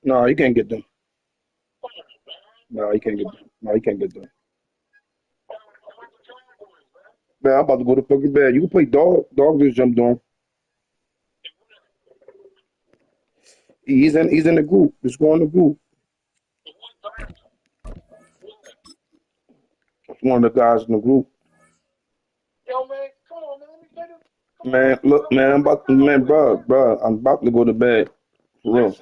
No, you can't get them. No, you can't get them. No, you can't get them. Man, I'm about to go to fucking bed. You can play dog. Dog just jumped on. He's in the group. Just go in the group. One of the guys in the group. Man, look, man, bro, I'm about to go to bed. For real.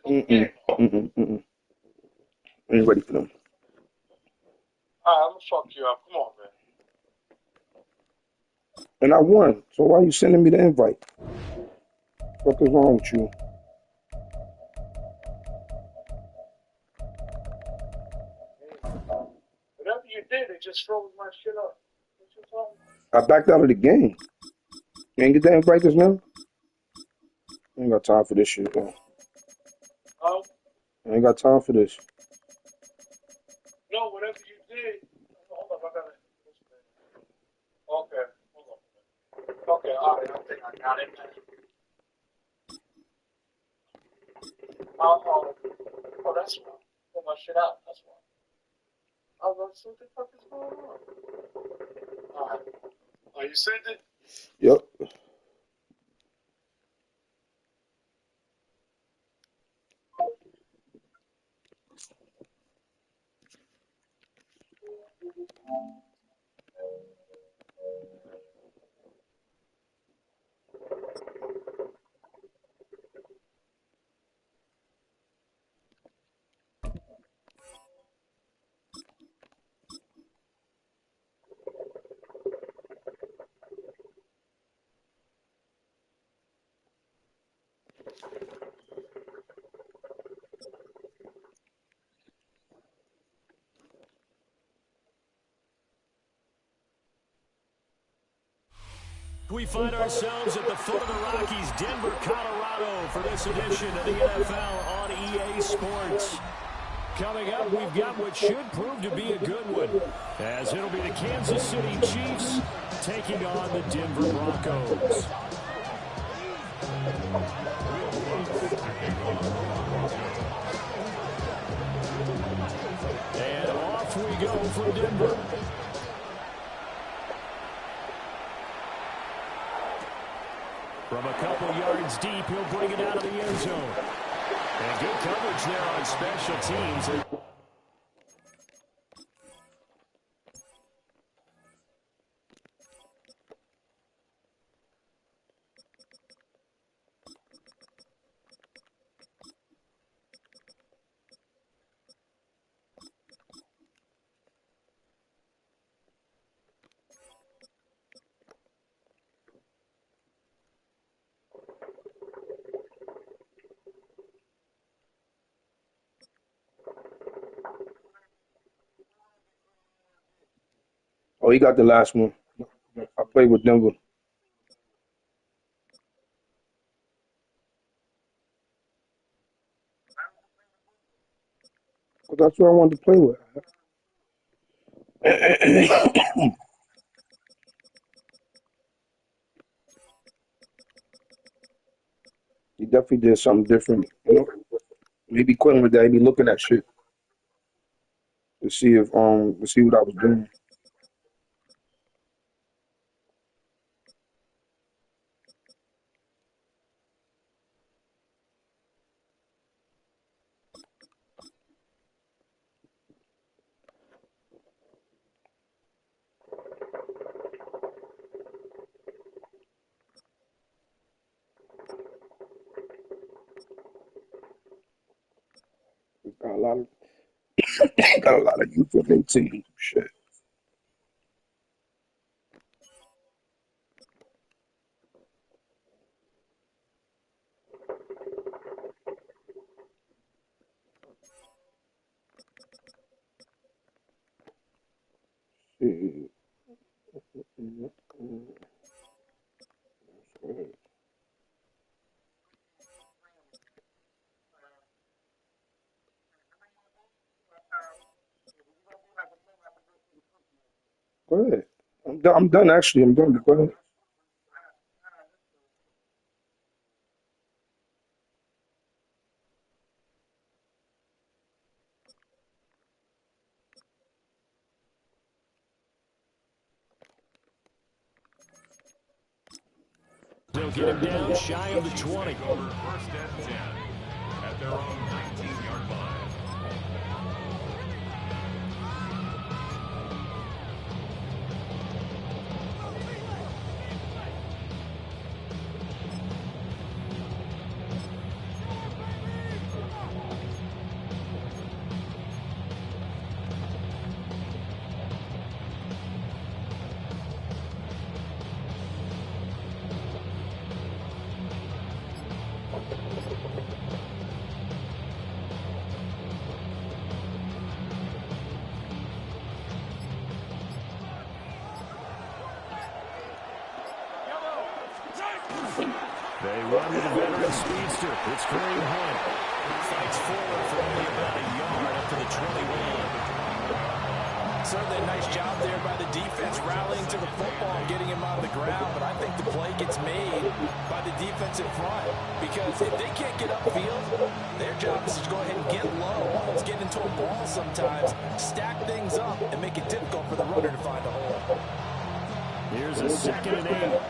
Mm-mm, mm-mm, mm-mm. I ain't ready for them. And I won. So why you sending me the invite? What is wrong with you? I backed out of the game. You ain't get that invite just now? I ain't got time for this shit, though. I ain't got time for this. Yep. We find ourselves at the foot of the Rockies, Denver, Colorado, for this edition of the NFL on EA Sports. Coming up, we've got what should prove to be a good one, as it'll be the Kansas City Chiefs taking on the Denver Broncos. And off we go from Denver. From a couple yards deep, he'll bring it out of the end zone. And good coverage there on special teams. Oh, he got the last one. I played with Denver. But that's what I wanted to play with. He definitely did something different. Maybe Quentin with that. He be looking at shit to see what I was doing. Got a lot of got a lot of youth in their team. Shit. Shit. Go ahead. I'm done actually. I'm done. Go ahead. They'll get him down shy of the 20. First and 10 at their own 19-yard line. They run with the veteran speedster. It's Kareem Hunt. Fights forward for only about a yard up to the 21. Certainly a nice job there by the defense rallying to the football and getting him on the ground, but I think the play gets made by the defensive front because if they can't get upfield, their job is to go ahead and get low, almost get into a ball sometimes, stack things up, and make it difficult for the runner to find a hole. Here's a 2nd and 8.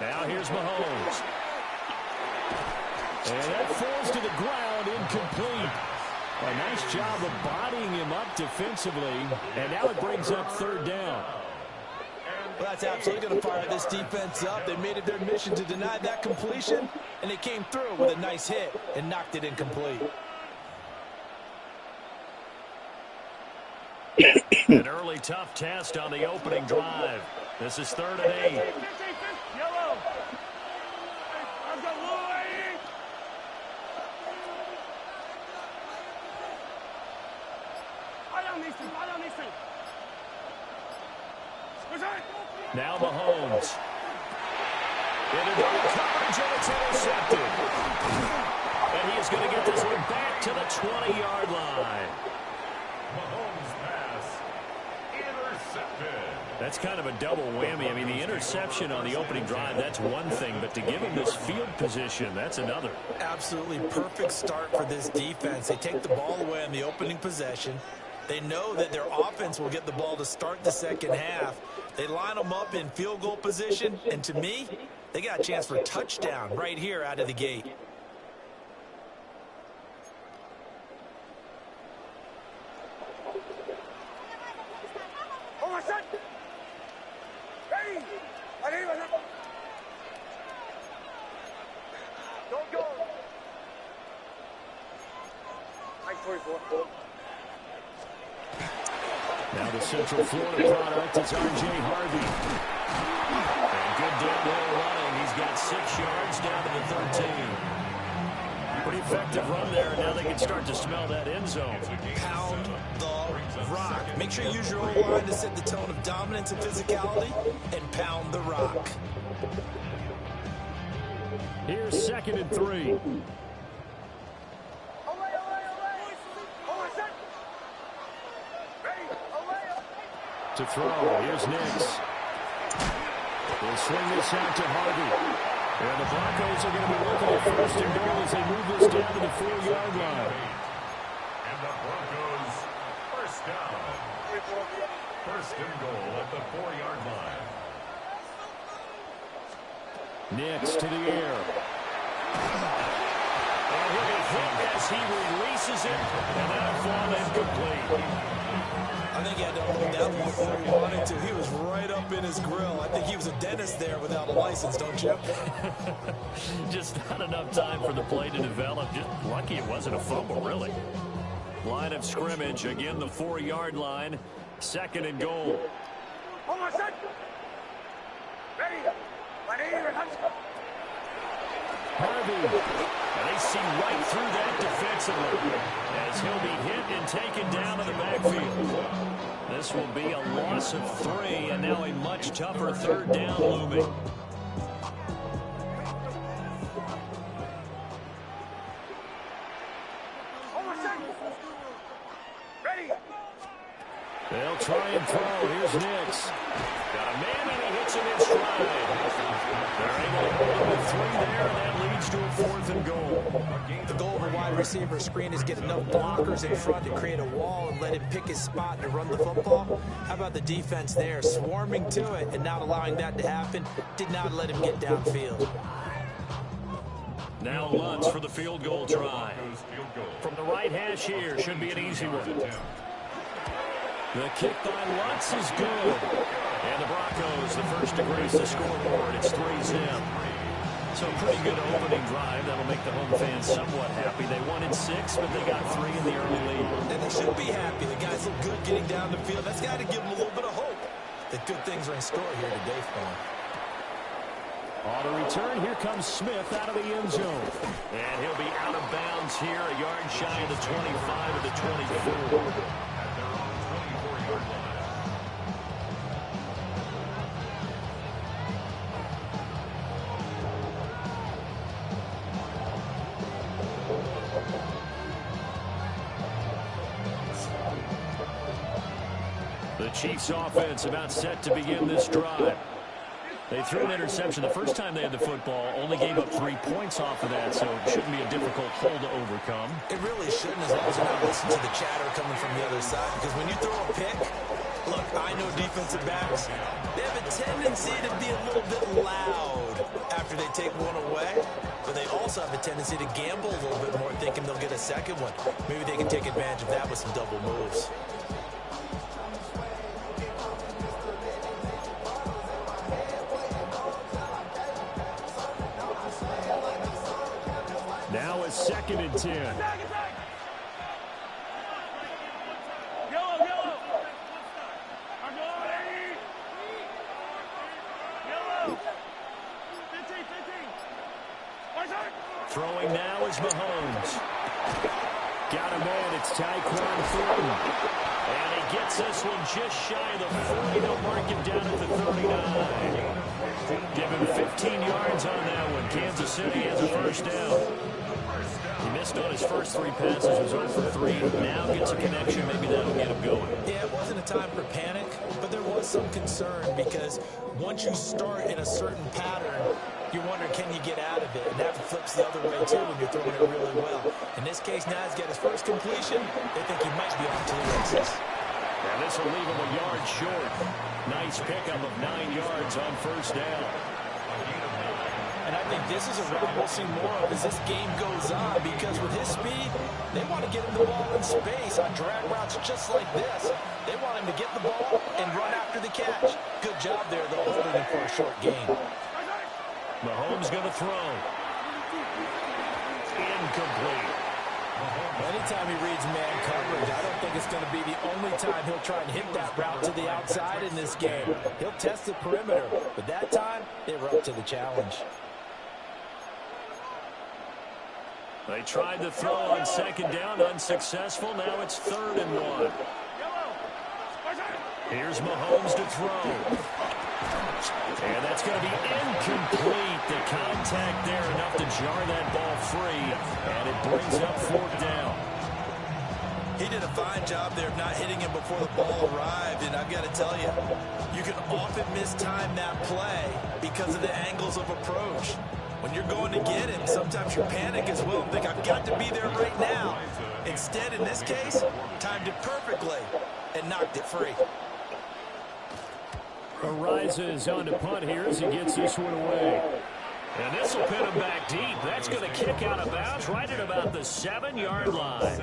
Now here's Mahomes. And that falls to the ground, incomplete. A nice job of bodying him up defensively. And now it brings up 3rd down. Well, that's absolutely going to fire this defense up. They made it their mission to deny that completion, and they came through with a nice hit and knocked it incomplete. An early tough test on the opening drive. This is 3rd and 8. Now Mahomes. Into double coverage, and it's intercepted. And he is going to get this one back to the 20-yard line. Mahomes pass intercepted. That's kind of a double whammy. I mean, the interception on the opening drive, that's one thing. But to give him this field position, that's another. Absolutely perfect start for this defense. They take the ball away on the opening possession. They know that their offense will get the ball to start the second half. They line them up in field goal position, and to me, they got a chance for a touchdown right here out of the gate. Don't go. Now the Central Florida product, it's R.J. Harvey. And good down there running. He's got 6 yards down to the 13. Pretty effective run there, and now they can start to smell that end zone. Pound the rock. Make sure you use your own line to set the tone of dominance and physicality, and pound the rock. Here's 2nd and 3. To throw, here's Nix. They'll swing this out to Harvey. And the Broncos are going to be looking at 1st and goal as they move this down to the 4-yard line. And the Broncos first down. 1st and goal at the 4-yard line. Nix to the air. And he'll be hit as he releases it. And that'll fall incomplete. I think he had to hold that one before he wanted to. He was right up in his grill. I think he was a dentist there without a license, don't you? Just not enough time for the play to develop. Just lucky it wasn't a fumble, really. Line of scrimmage, again the 4-yard line. 2nd and goal. Harvey, and they see right through that defensively as he'll be hit and taken down to the backfield. This will be a loss of 3, and now a much tougher 3rd down looming. They'll try and throw. Here's Nix. Got a man, and he hits him in stride. They're able to hold him with 3 there, and that leads to a 4th and goal. The goal of a wide receiver screen is get enough blockers in front to create a wall and let him pick his spot to run the football. How about the defense there, swarming to it and not allowing that to happen? Did not let him get downfield. Now Lutz for the field goal try. From the right hash here, should be an easy one. The kick by Lutz is good. And the Broncos, the first to grace the scoreboard. It's 3-zip. So a pretty good opening drive. That'll make the home fans somewhat happy. They wanted 6, but they got 3 in the early lead. And they should be happy. The guys look good getting down the field. That's got to give them a little bit of hope that good things are in store here today for them. On the return, here comes Smith out of the end zone. And he'll be out of bounds here, a yard shy of the 25 of the 24. At their own 24-yard line. The Chiefs offense about set to begin this drive. They threw an interception the first time they had the football, only gave up 3 points off of that, so it shouldn't be a difficult hole to overcome. It really shouldn't, as long as you're not listening to the chatter coming from the other side, because when you throw a pick, look, I know defensive backs, they have a tendency to be a little bit loud after they take one away, but they also have a tendency to gamble a little bit more, thinking they'll get a second one. Maybe they can take advantage of that with some double moves. Now a 2nd and 10. Yellow. Yellow. 15. Throwing now is Mahomes. Got a man, it's Tyquan Thornton. And he gets this one just shy of the 40. They'll mark him down at the 39. Give him 15 yards on that one. Kansas City has a first down. He missed on his first 3 passes, was 0 for 3. Now gets a connection, maybe that'll get him going. Yeah, it wasn't a time for panic, but there was some concern because once you start in a certain pattern, you wonder, can you get out of it? And that flips the other way, too, when you're throwing it really well. In this case, now he's got his first completion. They think he might be on to the races. And this will leave him a yard short. Nice pickup of 9 yards on first down. And I think this is a route we'll see more of as this game goes on, because with his speed, they want to get him the ball in space on drag routes just like this. They want him to get the ball and run after the catch. Good job there, though, holding him for a short gain. Mahomes going to throw. Incomplete. Anytime he reads man coverage, I don't think it's going to be the only time he'll try and hit that route to the outside in this game. He'll test the perimeter, but that time, they were up to the challenge. They tried to throw on 2nd down, unsuccessful. Now it's 3rd and 1. Here's Mahomes to throw. And that's going to be incomplete. The contact there enough to jar that ball free. And it brings up 4th down. He did a fine job there of not hitting him before the ball arrived. And I've got to tell you, you can often mistime that play because of the angles of approach. When you're going to get him, sometimes you panic as well and think, I've got to be there right now. Instead, in this case, timed it perfectly and knocked it free. Arises on to punt here as he gets this one away. And this will pin him back deep. That's going to kick out of bounds right at about the 7-yard line.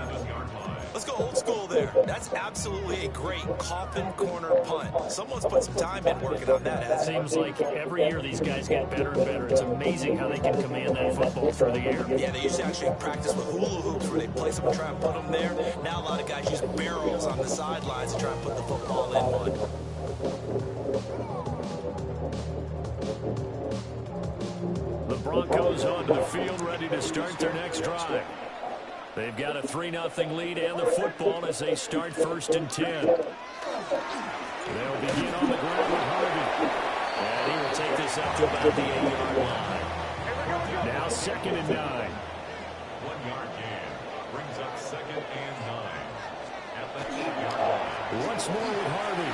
Let's go old school there. That's absolutely a great coffin corner punt. Someone's put some time in working on that. It seems like every year these guys get better and better. It's amazing how they can command that football through the air. Yeah, they used to actually practice with hula hoops where they place them and try and put them there. Now a lot of guys use barrels on the sidelines to try and put the football in one. The Broncos onto the field, ready to start their next drive. They've got a 3-0 lead and the football as they start 1st and 10. They'll begin on the ground with Harvey. And he will take this up to about the 8-yard line. Now 2nd and 9. 1-yard gain brings up 2nd and 9 at the 8-yard line. Once more with Harvey.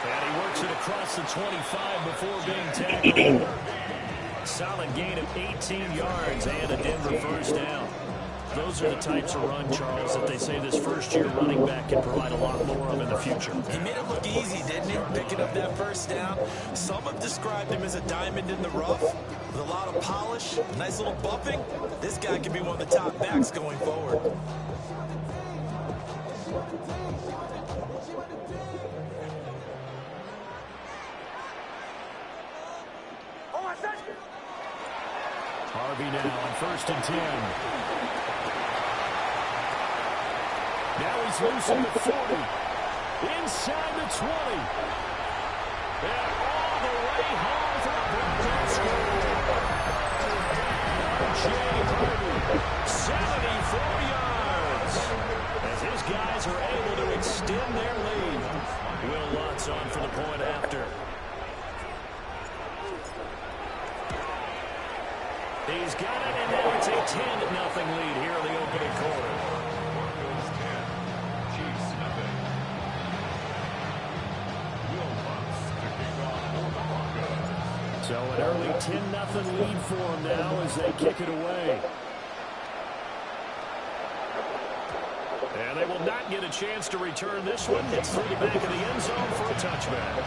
And he works it across the 25 before being tackled. Solid gain of 18 yards and a Denver first down. Those are the types of run, Charles, that they say this first-year running back can provide a lot more of in the future. He made it look easy, didn't he? Picking up that first down. Some have described him as a diamond in the rough with a lot of polish, nice little buffing. This guy could be one of the top backs going forward. Harvey now on 1st and 10. Now he's loose at the 40. Inside the 20. And all the way home for the Broncos score. Jay Harvey, 74 yards. As his guys are able to extend their lead. Will Lutz on for the point after. He's got it, and now it's a 10-0 lead here in the opening quarter. Broncos 10, Chiefs nothing. Will Lutz to kick off for the Broncos. So an early 10-0 lead for them now as they kick it away. And they will not get a chance to return this one. It's through the back of the end zone for a touchback.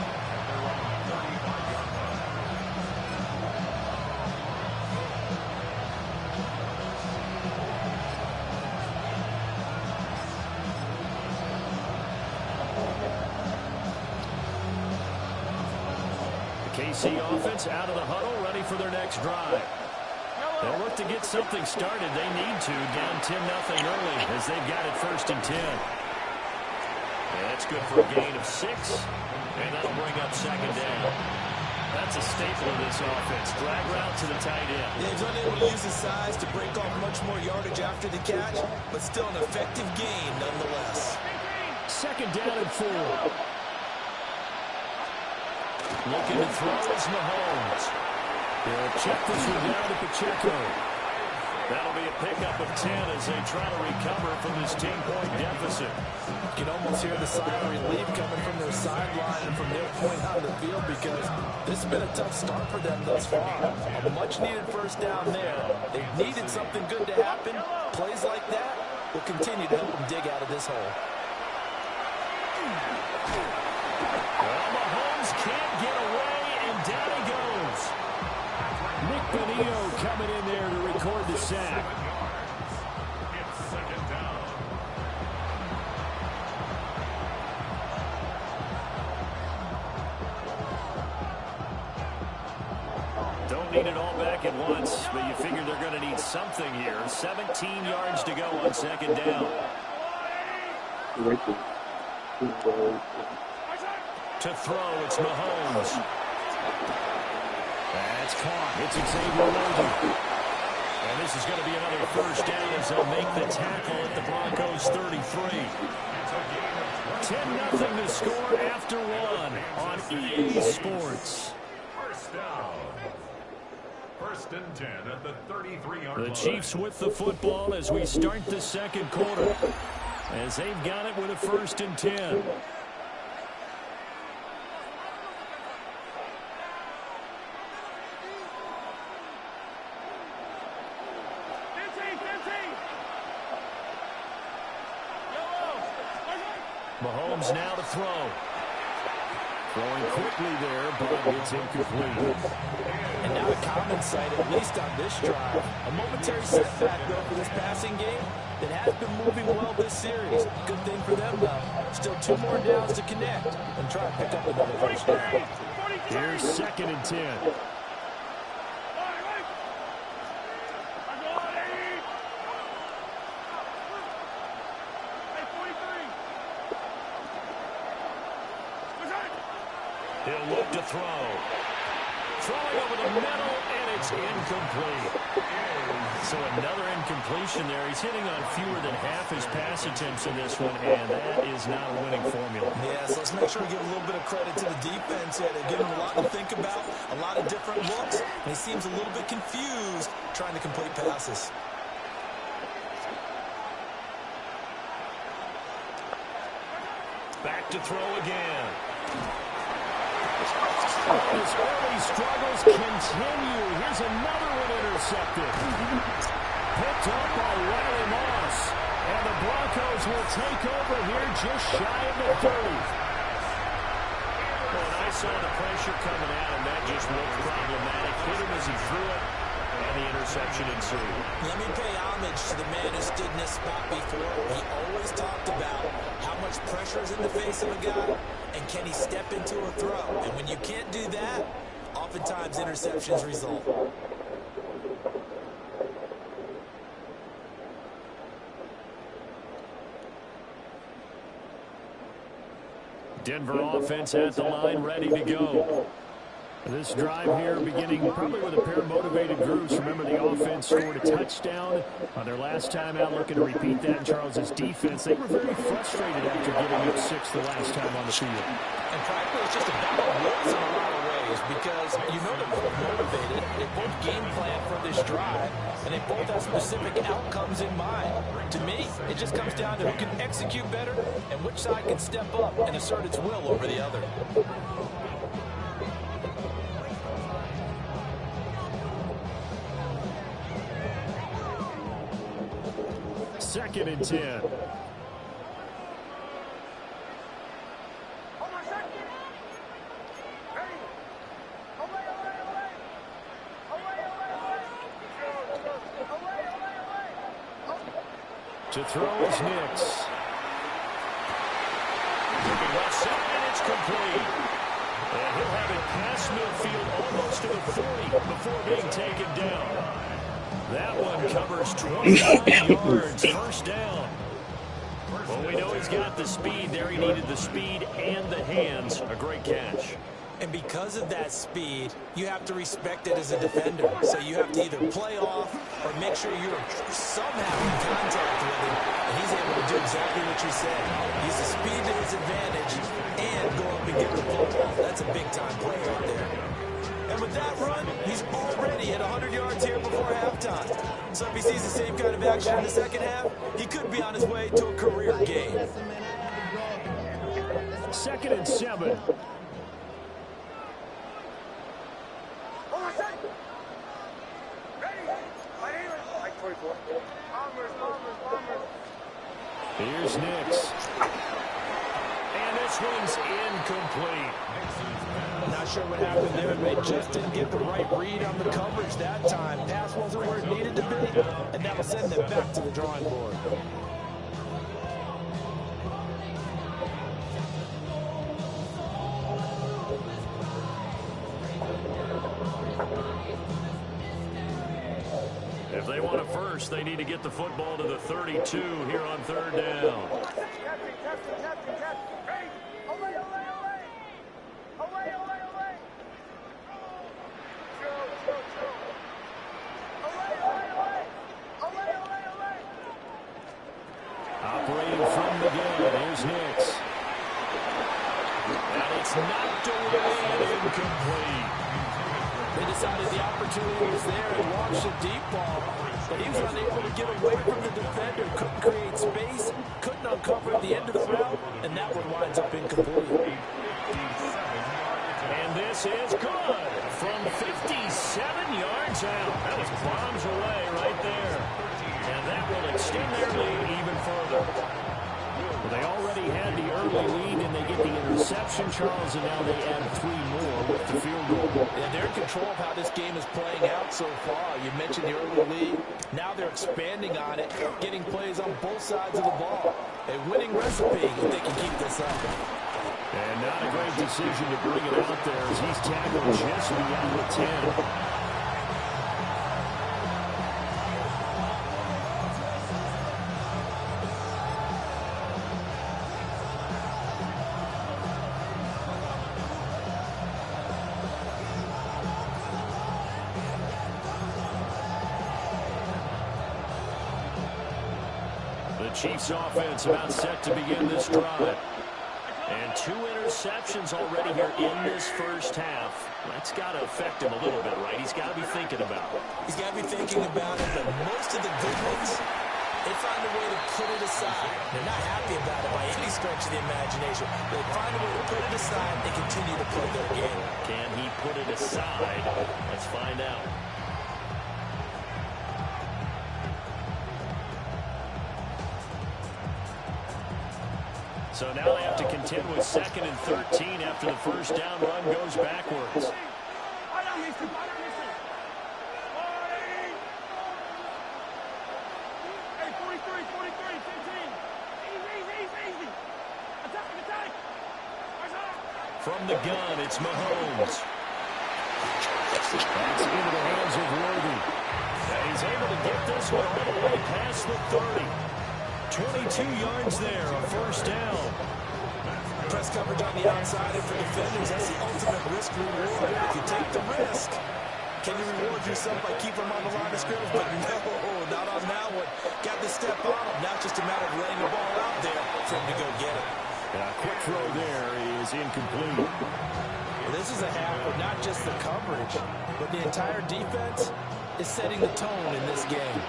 KC offense out of the huddle, ready for their next drive. They'll look to get something started. They need to, down 10-0 early as they've got it 1st and 10. And that's good for a gain of 6, and that'll bring up 2nd down. That's a staple of this offense. Drag route to the tight end. Yeah, he's unable to use his size to break off much more yardage after the catch, but still an effective gain nonetheless. 2nd down and 4. Looking to throw is Mahomes. They'll check this one down to Pacheco. That'll be a pickup of 10 as they try to recover from this 10-point deficit. You can almost hear the sigh of relief coming from their sideline and from their point on the field because this has been a tough start for them thus far. A much-needed first down there. They've needed something good to happen. Plays like that will continue to help them dig out of this hole. Well, Mahomes can't get away, and down he goes. Nick Bonito coming in there to record the sack. It's 2nd down. Don't need it all back at once, but you figure they're going to need something here. 17 yards to go on 2nd down. To throw, it's Mahomes. That's caught. It's Xavier Logan. And this is going to be another first down as they'll make the tackle at the Broncos 33. 10-0 to score after 1 on EA Sports. First down. 1st and 10 at the 33-yard line. The Chiefs with the football as we start the 2nd quarter. As they've got it with a 1st and 10. Mahomes now to throw. Throwing quickly there, but it's incomplete. And not a common sight, at least on this drive. A momentary setback, though, for this passing game that has been moving well this series. Good thing for them, though. Still 2 more downs to connect and try to pick up another first down. Here's 2nd and 10. He'll look to throw. Throwing over the middle, and it's incomplete. So another incompletion there. He's hitting on fewer than half his pass attempts in this one, and that is not a winning formula. Yes, let's make sure we give a little bit of credit to the defense here. They're giving him a lot to think about, a lot of different looks, and he seems a little bit confused trying to complete passes. Back to throw again. His early struggles continue. Here's another one intercepted. Picked up by Riley Moss. And the Broncos will take over here just shy of the 30. Well, and I saw the pressure coming at him. That just looked problematic. Hit him as he threw it, and the interception ensued. Let me pay homage to the man who stood in this spot before. He always talked about how much pressure is in the face of a guy, and can he step into a throw. And when you can't do that, oftentimes interceptions result. Denver offense at the line, ready to go. This drive here beginning probably with a pair of motivated groups. Remember, the offense scored a touchdown on their last time out, looking to repeat that in Charles's defense. They were very frustrated after giving up 6 the last time on the field. And frankly, it's just a battle of wills in a lot of ways because you know they're both motivated. They both game plan for this drive, and they both have specific outcomes in mind. To me, it just comes down to who can execute better and which side can step up and assert its will over the other. Second and 10. To throw is Nix. Looking left side, and it's complete. And he'll have it past midfield almost to the 40 before being taken down. That one covers 25 yards, first down. Well, we know he's got the speed there. He needed the speed and the hands. A great catch. And because of that speed, you have to respect it as a defender. So you have to either play off or make sure you're somehow in contact with him. And he's able to do exactly what you said. Use the speed to his advantage and go up and get the football. That's a big-time play right there. And with that run, he's already at 100 yards here before halftime. So if he sees the same kind of action in the second half, he could be on his way to a career game. 2nd and 7. Here's Nix. And this one's incomplete. Not sure what happened there. They just didn't get the right read on the coverage that time. Pass wasn't where it needed to be, and that will send them back to the drawing board. If they want a first, they need to get the football to the 32 here on 3rd down. Operating from the gun, here's Nix. And it's knocked away and incomplete. They decided the opportunity was there and launched a deep ball, but he was unable to get away from the defender, couldn't create space, couldn't uncover at the end of the route, and that one winds up incomplete. And this is good from 57 yards out. That was bombs away right there. And that will extend their lead even further. Well, they already had the early lead, and they get the interception, Charles, and now they add 3 more with the field goal. Yeah, they're in control of how this game is playing out so far. You mentioned the early lead. Now they're expanding on it, getting plays on both sides of the ball. A winning recipe if they can keep this up. And not a great decision to bring it out there as he's tackled just beyond the 10. The Chiefs offense about set to begin this drive. And 2 interceptions already here in this first half. That's got to affect him a little bit, right? He's got to be thinking about it. He's got to be thinking about it, but most of the good ones, They find a way to put it aside. They're not happy about it by any stretch of the imagination. They find a way to put it aside and continue to play their game. Can he put it aside? Let's find out. So now they have to contend with 2nd and 13 after the first down run goes backwards. From the gun, it's Mahomes. That's into the hands of Worthy. And he's able to get this one all the way past the 30. 22 yards there, a first down. Press coverage on the outside, and for defenders, that's the ultimate risk reward. If you take the risk, can you reward yourself by keeping them on the line of scrimmage? But no, not on that one. Got the step on him. Now it's just a matter of laying the ball out there for him to go get it. And a quick throw there is incomplete. Well, this is a half where not just the coverage, but the entire defense is setting the tone in this game.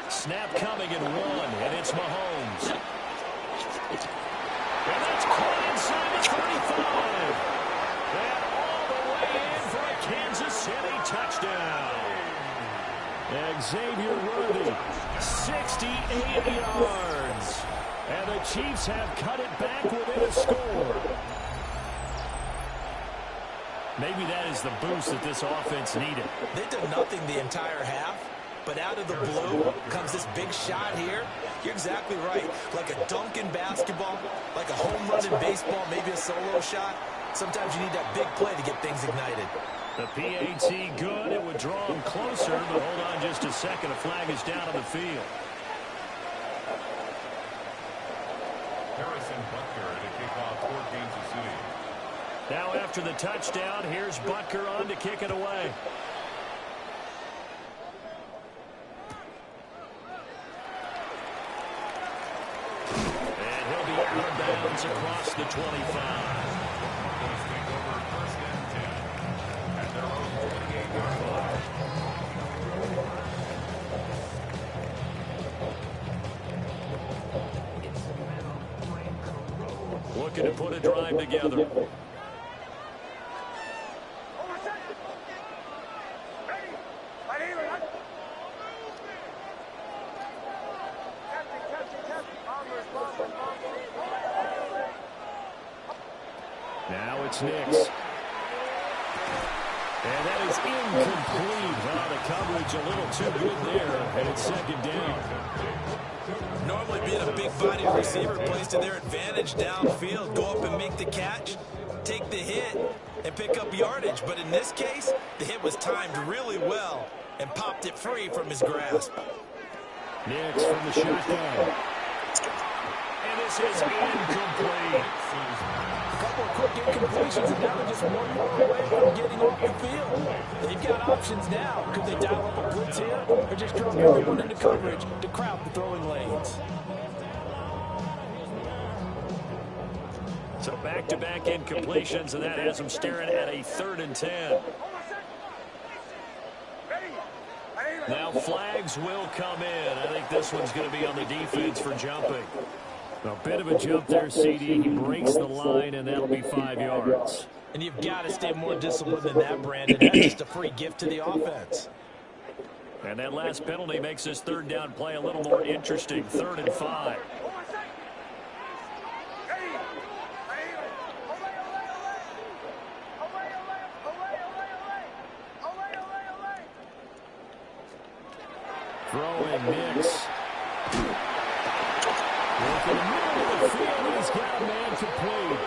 Snap coming in 1, and it's Mahomes. And that's caught inside the 35. And all the way in for a Kansas City touchdown. Xavier Worthy, 68 yards. And the Chiefs have cut it back within a score. Maybe that is the boost that this offense needed. They did nothing the entire half. But out of the blue comes this big shot here. You're exactly right. Like a dunk in basketball, like a home run in baseball, maybe a solo shot. Sometimes you need that big play to get things ignited. The PAT good. It would draw him closer, but hold on just a second. A flag is down on the field. Harrison Butker to kick off for Kansas City. Now after the touchdown, here's Butker on to kick it away. Across the 25. Those take over 1st and 10 at their own 28-yard line. Looking to put a drive together. Now it's Nix. And that is incomplete. Well, the coverage a little too good there, and it's 2nd down. Normally being a big-bodied receiver plays to their advantage downfield. Go up and make the catch, take the hit, and pick up yardage. But in this case, the hit was timed really well and popped it free from his grasp. Nix from the shotgun. And this is incomplete. A couple of quick incompletions, and now they're just one more away from getting off the field. They've got options now. Could they dial up a blitz here or just drop everyone into coverage to crowd the throwing lanes? So back-to-back incompletions, and that has them staring at a 3rd and 10. Now flags will come in. I think this one's going to be on the defense for jumping. A bit of a jump there, CD. He breaks the line, and that'll be 5 yards. And you've got to stay more disciplined than that, Brandon. That's just a free gift to the offense. And that last penalty makes this 3rd down play a little more interesting. 3rd and 5. Throwing Nix. In the middle of the field, and he's got a man complete.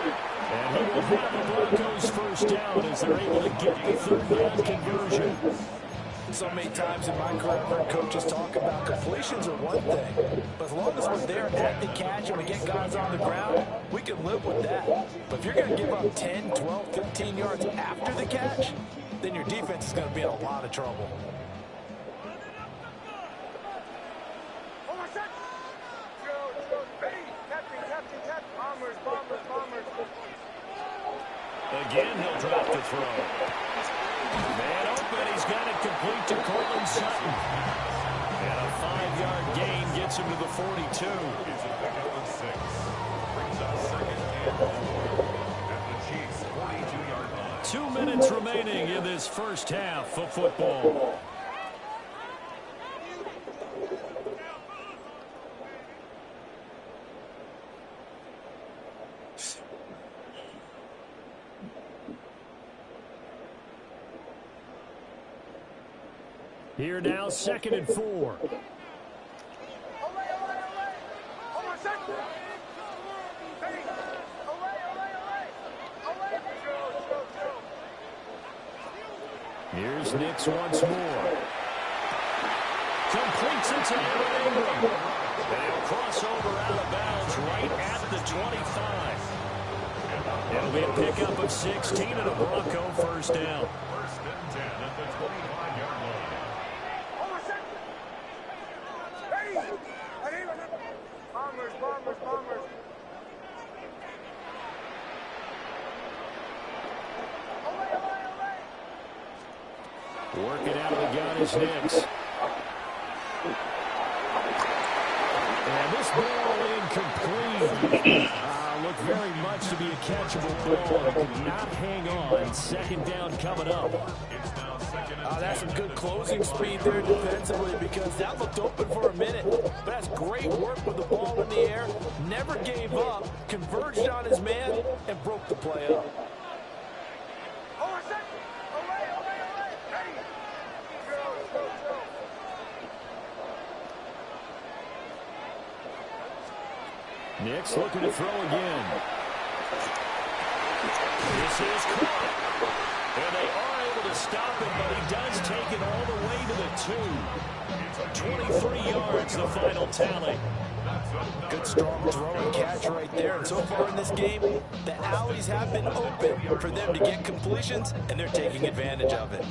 And he will have the Broncos 1st down as they're able to get the 3rd down conversion. So many times in my career, I've heard coaches talk about completions are one thing. But as long as we're there at the catch and we get guys on the ground, we can live with that. But if you're going to give up 10, 12, 15 yards after the catch, then your defense is going to be in a lot of trouble. Again, he'll drop the throw. Man open, he's got it complete to Cortland Sutton. And a 5-yard gain gets him to the 42. It's a pickup of 6. Brings up second and goal at the Chiefs' 42-yard line. 2 minutes remaining in this first half of football. Here now, 2nd and 4. Here's Nix once more. Completes it to Aaron Ingram. They'll cross over out of bounds right at the 25. It'll be a pickup of 16 and a Bronco first down. First and 10 at the 25-yard line. Working out of the gun is Nix. And this ball incomplete. Looked very much to be a catchable ball. Could not hang on. Second down coming up. It's now second and 10. That's some good closing speed there defensively because that looked open for a minute. But that's great work with the ball in the air. Never gave up. Converged on his man and broke the play up. Nix looking to throw again. This is caught. And they are able to stop him, but he does take it all the way to the 2. 23 yards, the final tally. Good strong throw and catch right there. And so far in this game, the alleys have been open for them to get completions, and they're taking advantage of it.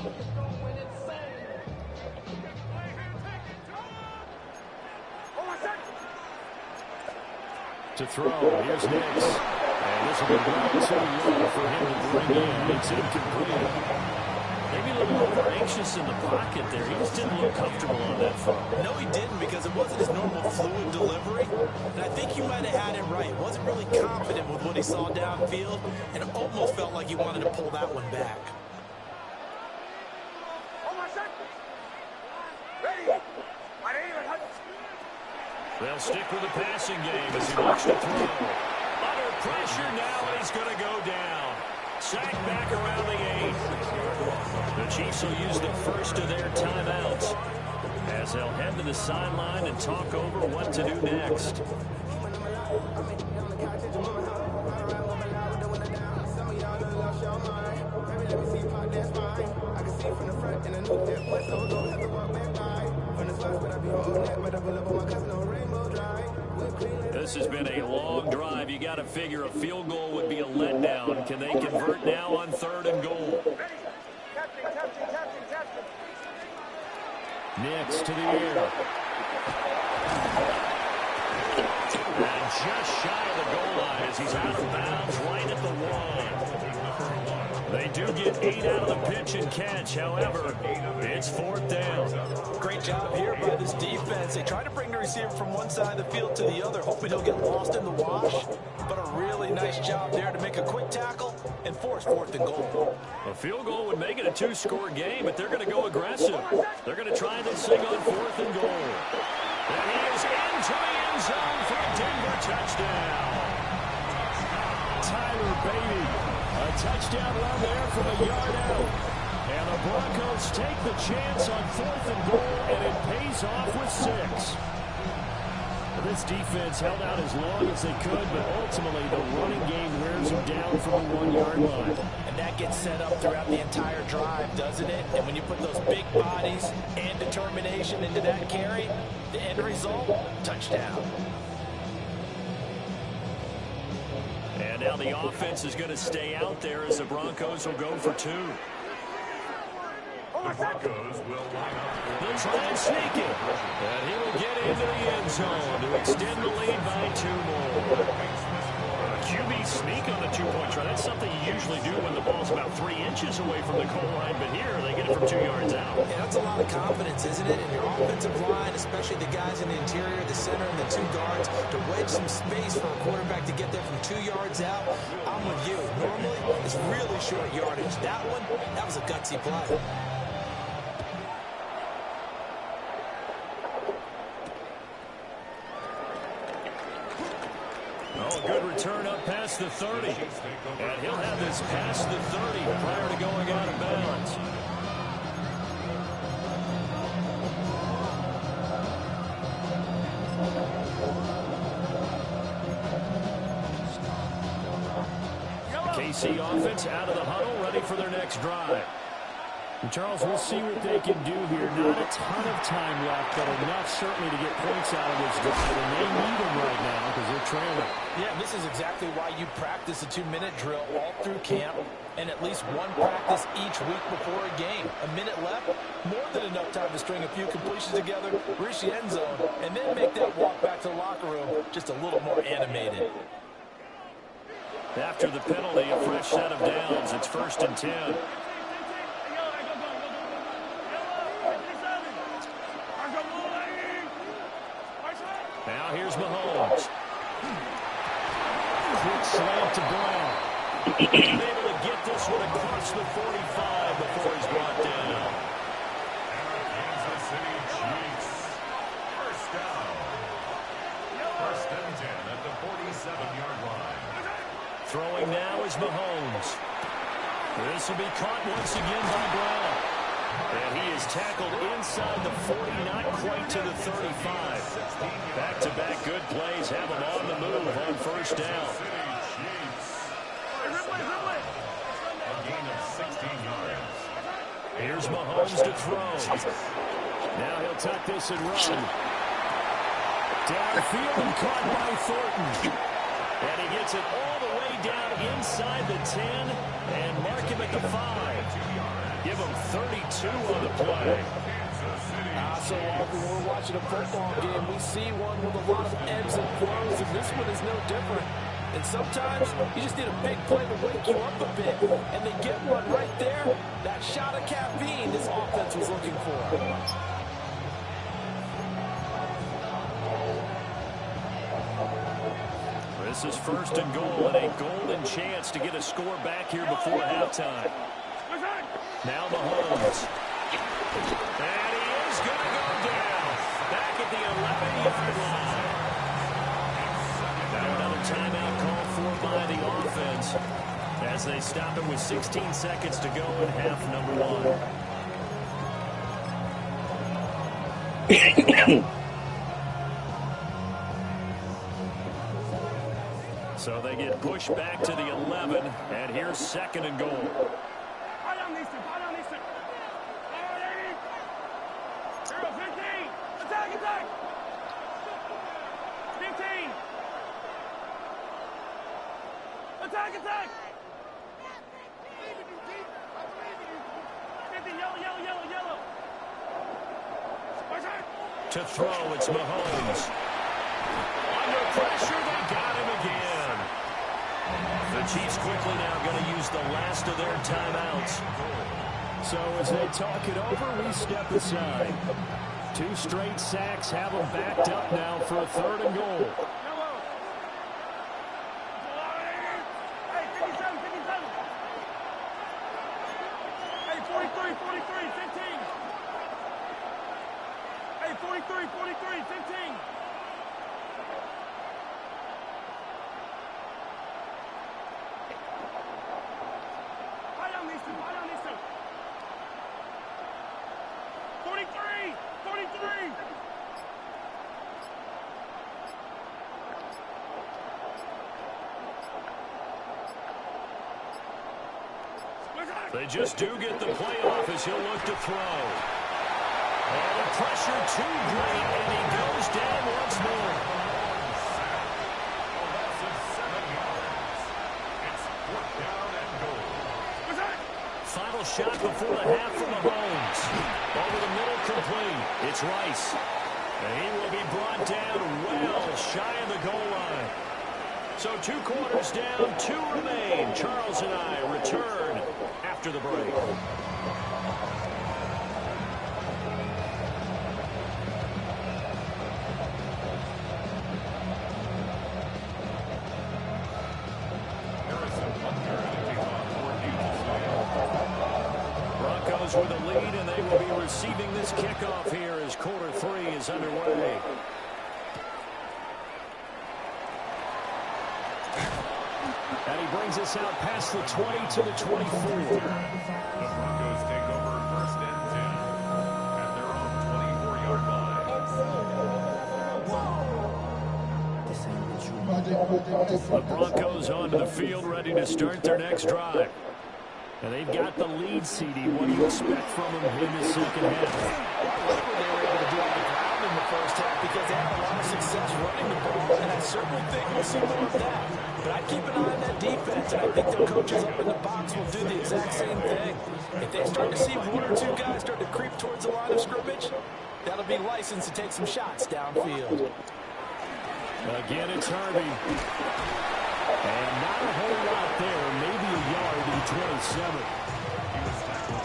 To throw, here's Nix. And this will be way too low for him to bring in. It's incomplete. Maybe a little over anxious in the pocket there. He just didn't look comfortable on that throw. No, he didn't because it wasn't his normal fluid delivery. And I think you might have had it right. Wasn't really confident with what he saw downfield and it almost felt like he wanted to pull that one back. They'll stick with the passing game as he looks to throw. Under pressure now, he's going to go down. Sacked back around the 8. The Chiefs will use the first of their timeouts as they'll head to the sideline and talk over what to do next. This has been a long drive. You got to figure a field goal would be a letdown. Can they convert now on 3rd and goal? Nix to the air. And just shy of the goal line as he's out of bounds right at the 1. They do get 8 out of the pitch and catch. However, it's 4th down. Great job here by this defense. They try to bring the receiver from one side of the field to the other, hoping he'll get lost in the wash. But a really nice job there to make a quick tackle and force 4th and goal. A field goal would make it a 2-score game, but they're going to go aggressive. They're going to try this thing on 4th and goal. And he is into the end zone for a Denver touchdown. Tyler Beatty, a touchdown run there from a yard out. And the Broncos take the chance on 4th and goal, and it pays off with 6. this defense held out as long as they could, but ultimately the running game wears them down from the 1-yard line. And that gets set up throughout the entire drive, doesn't it? And when you put those big bodies and determination into that carry, the end result, touchdown. And now the offense is going to stay out there as the Broncos will go for 2. The Broncos will line up. They'll try and sneak it. And he will get into the end zone to extend the lead by 2 more. QB sneak on the 2-point try. That's something you usually do when the ball's about 3 inches away from the goal line. But here, they get it from 2 yards out. Yeah, that's a lot of confidence, isn't it? In your offensive line, especially the guys in the interior, the center, and the 2 guards, to wedge some space for a quarterback to get there from 2 yards out. I'm with you. Normally, it's really short yardage. That one, that was a gutsy play. Oh, good return up past the 30. And he'll have this past the 30 prior to going out of bounds. KC offense out of the huddle, ready for their next drive. And Charles, we'll see what they can do here. Not a ton of time left, but enough certainly to get points out of this drive. And they need them right now because they're trailing. Yeah, this is exactly why you practice a 2-minute drill all through camp and at least one practice each week before a game. A minute left, more than enough time to string a few completions together, reach the end zone, and then make that walk back to the locker room just a little more animated. After the penalty, a fresh set of downs. It's 1st and 10. Now here's Mahomes. Quick slant to Brown. Able to get this one across the 45 before he's brought down. Kansas City Chiefs. First down. 1st and 10 at the 47-yard line. Throwing now is Mahomes. This will be caught once again by Brown. And he is tackled inside the 40, not quite to the 35. Back-to-back good plays have him on the move on 1st down. A gain of 16 yards. Here's Mahomes to throw. Now he'll tuck this and run. Downfield and caught by Thornton. And he gets it all the way down inside the 10 and mark him at the 5. Give him 32 on the play. So often when we're watching a football game, we see one with a lot of ebbs and flows, and this one is no different. And sometimes you just need a big play to wake you up a bit, and they get one right there. That shot of caffeine this offense was looking for. This is 1st and goal, and a golden chance to get a score back here before halftime. Now Mahomes. And he is going to go down. Back at the 11-yard line. Now another timeout called for by the offense as they stop it with 16 seconds to go in half number 1. So they get pushed back to the 11, and here's 2nd and goal. Attack! Yellow. To throw, it's Mahomes. Under pressure, they got him again. The Chiefs quickly now going to use the last of their timeouts. So as they talk it over, we step aside. 2 straight sacks have them backed up now for a 3rd and goal. They just do get the play off as he'll look to throw. And the pressure too great, and he goes down once more. That's his 7 yards. It's 4th down and goal. Final shot before the half from Mahomes. Over the middle, complete. It's Rice. And he will be brought down well shy of the goal line. So 2 quarters down, 2 remain. Charles and I return after the break. Broncos with a lead, and they will be receiving this kickoff here as quarter 3 is underway. And he brings us out past the 20 to the 24. The Broncos take over 1st and 10 at their own 24-yard line. The Broncos onto the field, ready to start their next drive. And they've got the lead, CD. What do you expect from them in the second half? Whatever they were able to do on the ground in the first half, because they had a lot of success running the ball, and I certainly think we'll see more of that. But I keep an eye on that defense, and I think their coaches up in the box will do the exact same thing. If they start to see 1 or 2 guys start to creep towards the line of scrimmage, that'll be license to take some shots downfield. Again, it's Harvey. And not a whole lot there, maybe a yard in 27.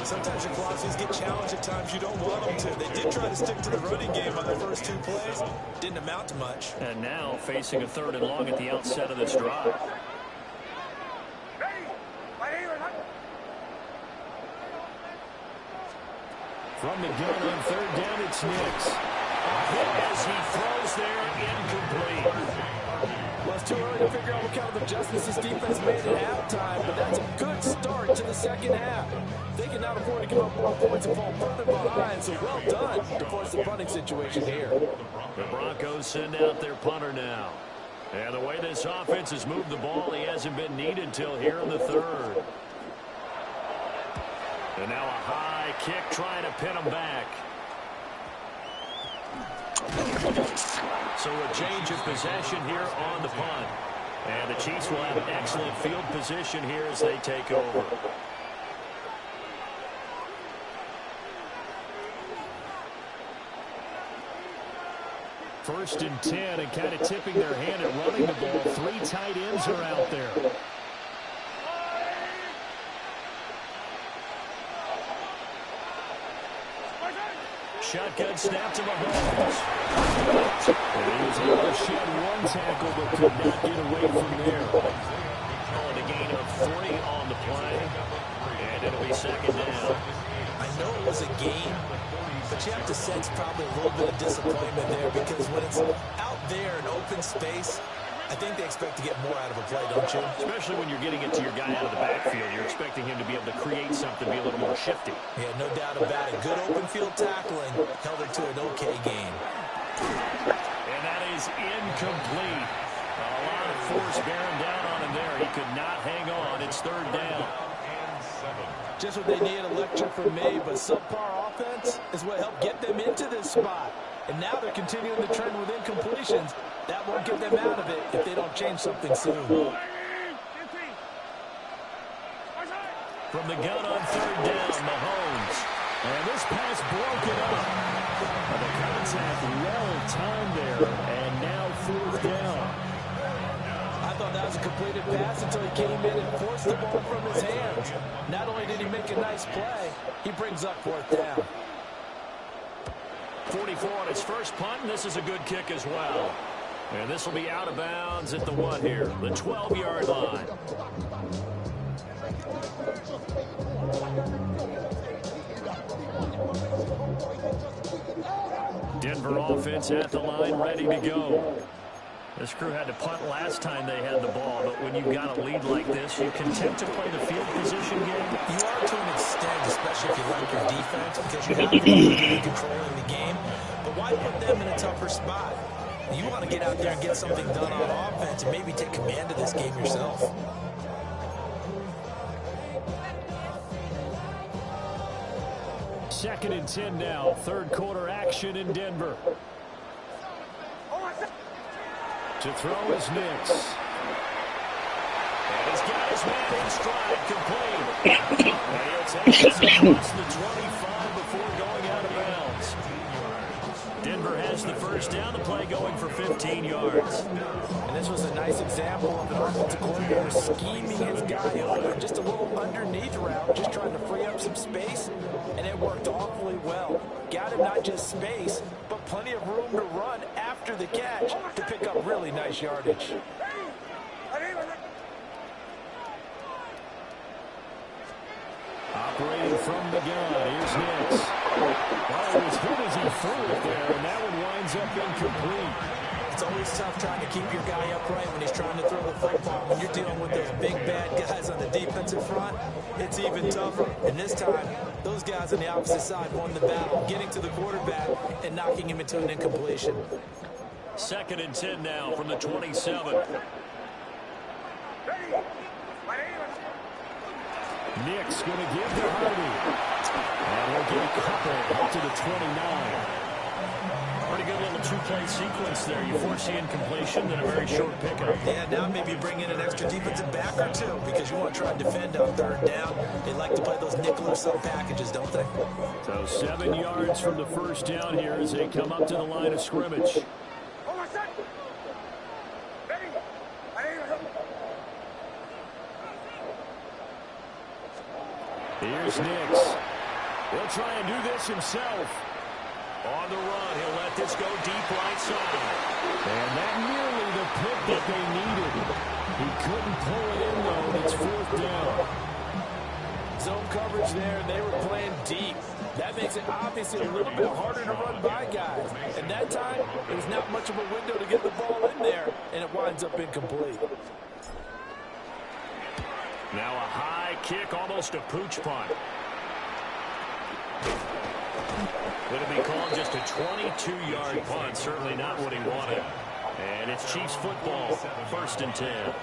Sometimes your philosophies get challenged at times you don't want them to. They did try to stick to the running game on the first 2 plays. Didn't amount to much. And now facing a 3rd and long at the outset of this drive. From the gun on 3rd down, it's Nix. As he throws there, incomplete. Well, it's too early to figure out what kind of adjustments this defense made at halftime, but that's a good start to the second half. They can now afford to give up more points and fall further behind, so well done to force the punting situation here. The Broncos send out their punter now. And the way this offense has moved the ball, he hasn't been needed till here in the 3rd. And now a high kick trying to pin him back. So a change of possession here on the punt. And the Chiefs will have excellent field position here as they take over. First and 10, and kind of tipping their hand at running the ball. 3 tight ends are out there. Shotgun snap to Mahomes. And he was able to shed 1 tackle, but could not get away from there. Calling a gain of 3 on the play. And it'll be 2nd down. I know it was a game, but you have to sense probably a little bit of disappointment there, because when it's out there in open space, I think they expect to get more out of a play, don't you? Especially when you're getting it to your guy out of the backfield. You're expecting him to be able to create something, be a little more shifty. Yeah, no doubt about it. Good open field tackling held it to an okay gain. And that is incomplete. A lot of force bearing down on him there. He could not hang on. It's 3rd down. Just what they need, a lecture from me, but subpar offense is what helped get them into this spot. And now they're continuing the trend with incompletions. That won't get them out of it if they don't change something soon. From the gun on 3rd down, Mahomes. And this pass broken up. And the contact well timed there. And now 4th down. I thought that was a completed pass until he came in and forced the ball from his hands. Not only did he make a nice play, he brings up 4th down. 44 on his first punt, and this is a good kick as well. And this will be out of bounds at the 1 here, the 12-yard line. Denver offense at the line, ready to go. This crew had to punt last time they had the ball, but when you've got a lead like this, you content to play the field position game? You are to an extent, especially if you like your defense, because you have to controlling the game. But why put them in a tougher spot? You want to get out there and get something done on offense and maybe take command of this game yourself. 2nd and 10 now. Third quarter action in Denver. To throw is Nix. And he's got his man in stride, complete. And he'll take this across the 25 before going out of bounds. Denver has the first down. The play going for 15 yards. And this was a nice example of an offensive coordinator scheming his guy open. Just a little underneath route, just trying to free up some space, and it worked awfully well. Got him not just space, but plenty of room to run after the catch to pick up really nice yardage. Operating from the gun, here's Nix. Oh, it was hit as he threw it there, and that one winds up incomplete. It's always tough trying to keep your guy upright when he's trying to throw the football. When you're dealing with those big, bad guys on the defensive front, it's even tougher. And this time, those guys on the opposite side won the battle, getting to the quarterback and knocking him into an incompletion. 2nd and 10 now from the 27. Nick's going to give to Hardy. And he'll get a couple up to the 29. Pretty good little two-play sequence there. You force the incompletion, then a very short pickup. Yeah, now maybe bring in an extra defensive back or two because you want to try and defend on third down. They like to play those nickel or sub packages, don't they? So 7 yards from the first down here as they come up to the line of scrimmage. Here's Nix. He'll try and do this himself. On the run, he'll let this go deep right side. And that nearly the pick that they needed. He couldn't pull it in, though, and it's 4th down. Zone coverage there, and they were playing deep. That makes it obviously a little bit harder to run by guys. And that time, there's not much of a window to get the ball in there, and it winds up incomplete. Now a high kick, almost a pooch punt. Would it be called just a 22-yard punt? Certainly not what he wanted. And it's Chiefs football, 1st and 10.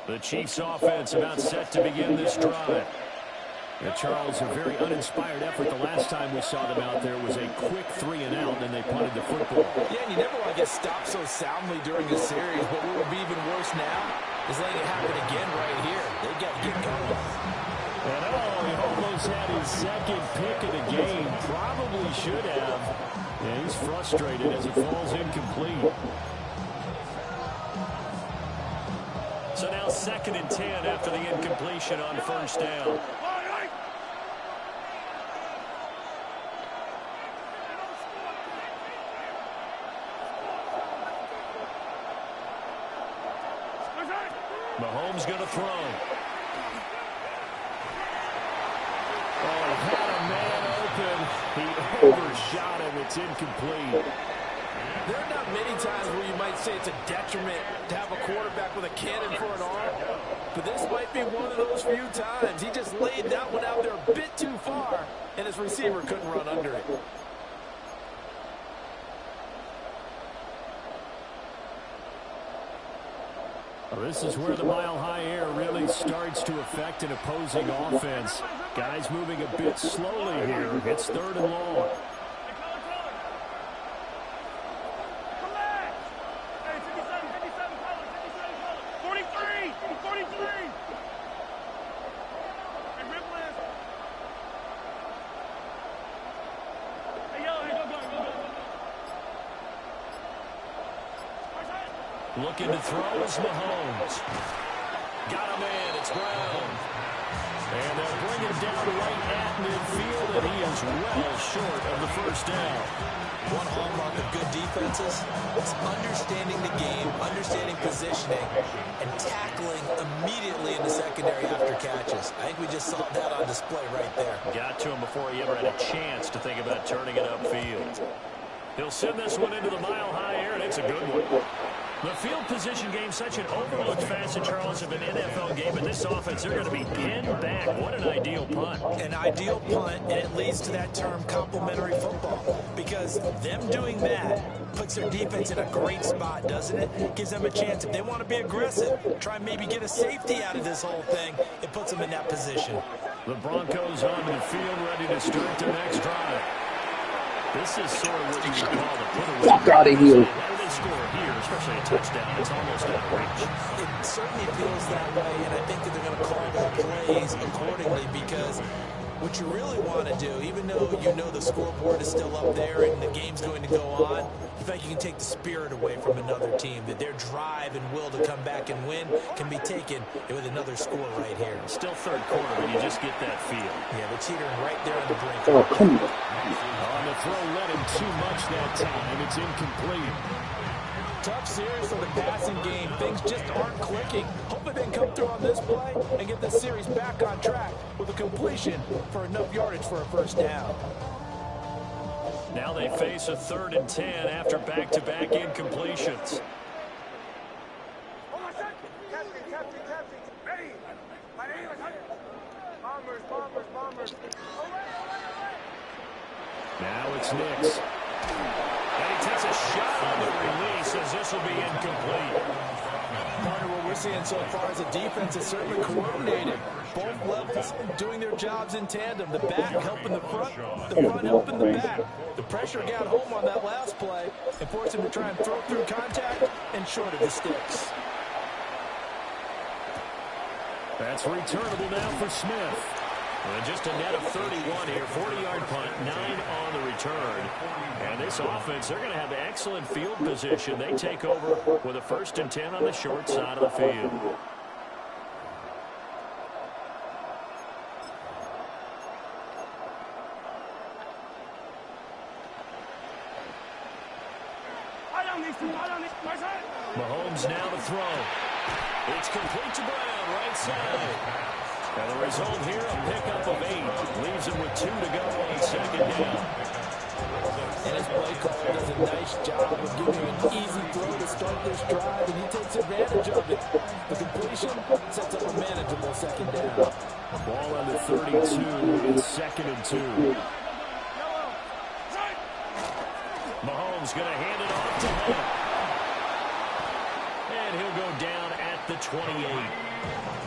The Chiefs offense about set to begin this drive. And Charles, a very uninspired effort. The last time we saw them out there was a quick 3 and out, and they punted the football. Yeah, and you never want to get stopped so soundly during a series, but what would be even worse now is letting it happen again right here. They got to get going. And he almost had his 2nd pick of the game. Probably should have. And he's frustrated as it falls incomplete. So now 2nd and 10 after the incompletion on first down. Mahomes going to throw. Oh, had a man open. He overshot him. It's incomplete. There are not many times where you might say it's a detriment to have a quarterback with a cannon for an arm, but this might be one of those few times. He just laid that one out there a bit too far, and his receiver couldn't run under it. Well, this is where the mile-high air really starts to affect an opposing offense. Guys moving a bit slowly here. It's 3rd and long. 43! Looking to throw is Mahomes. Got a man, it's Brown. And they'll bring him down right at midfield, and he is well short of the first down. One hallmark of good defenses is understanding the game, understanding positioning, and tackling immediately in the secondary after catches. I think we just saw that on display right there. Got to him before he ever had a chance to think about turning it upfield. He'll send this one into the mile-high air, and it's a good one. The field position game, such an overlooked facet, Charles, of an NFL game. In this offense, they're going to be pinned back. What an ideal punt. An ideal punt, and it leads to that term complementary football. Because them doing that puts their defense in a great spot, doesn't it? Gives them a chance. If they want to be aggressive, try and maybe get a safety out of this whole thing, it puts them in that position. The Broncos onto the field, ready to start the next drive. This is sort of what you would call the put-away. Fuck out of here. How do they score here, especially a touchdown? It's almost out of reach. It certainly feels that way, and I think that they're going to call their plays accordingly because what you really want to do, even though you know the scoreboard is still up there and the game's going to go on, you think you can take the spirit away from another team, that their drive and will to come back and win can be taken with another score right here. Still third quarter, but you just get that feel. Yeah, the teetering right there on the brink. Oh, come on. On the throw, led him too much that time. It's incomplete. Tough series for the passing game. Things just aren't clicking. Hopefully they can come through on this play and get the series back on track with a completion for enough yardage for a first down. Now they face a 3rd and 10 after back-to-back incompletions. Now it's Nix. And he takes a shot on the release as this will be incomplete. Partner, what we're seeing so far is the defense is certainly coordinated. Both levels doing their jobs in tandem. The back helping the front helping the back. The pressure got home on that last play and forced him to try and throw through contact and short of the sticks. That's returnable now for Smith. And just a net of 31 here, 40-yard punt, 9 on the return. And this offense, they're going to have excellent field position. They take over with a 1st and 10 on the short side of the field. Mahomes now to throw. It's complete to Brown, right side. And the result here, a pickup of 8. Leaves him with 2 to go on 2nd down. And his play caller does a nice job of giving him an easy throw to start this drive, and he takes advantage of it. The completion sets up a manageable 2nd down. Ball under 32. It's 2nd and 2. Mahomes going to hand it off to Hunt. And he'll go down at the 28.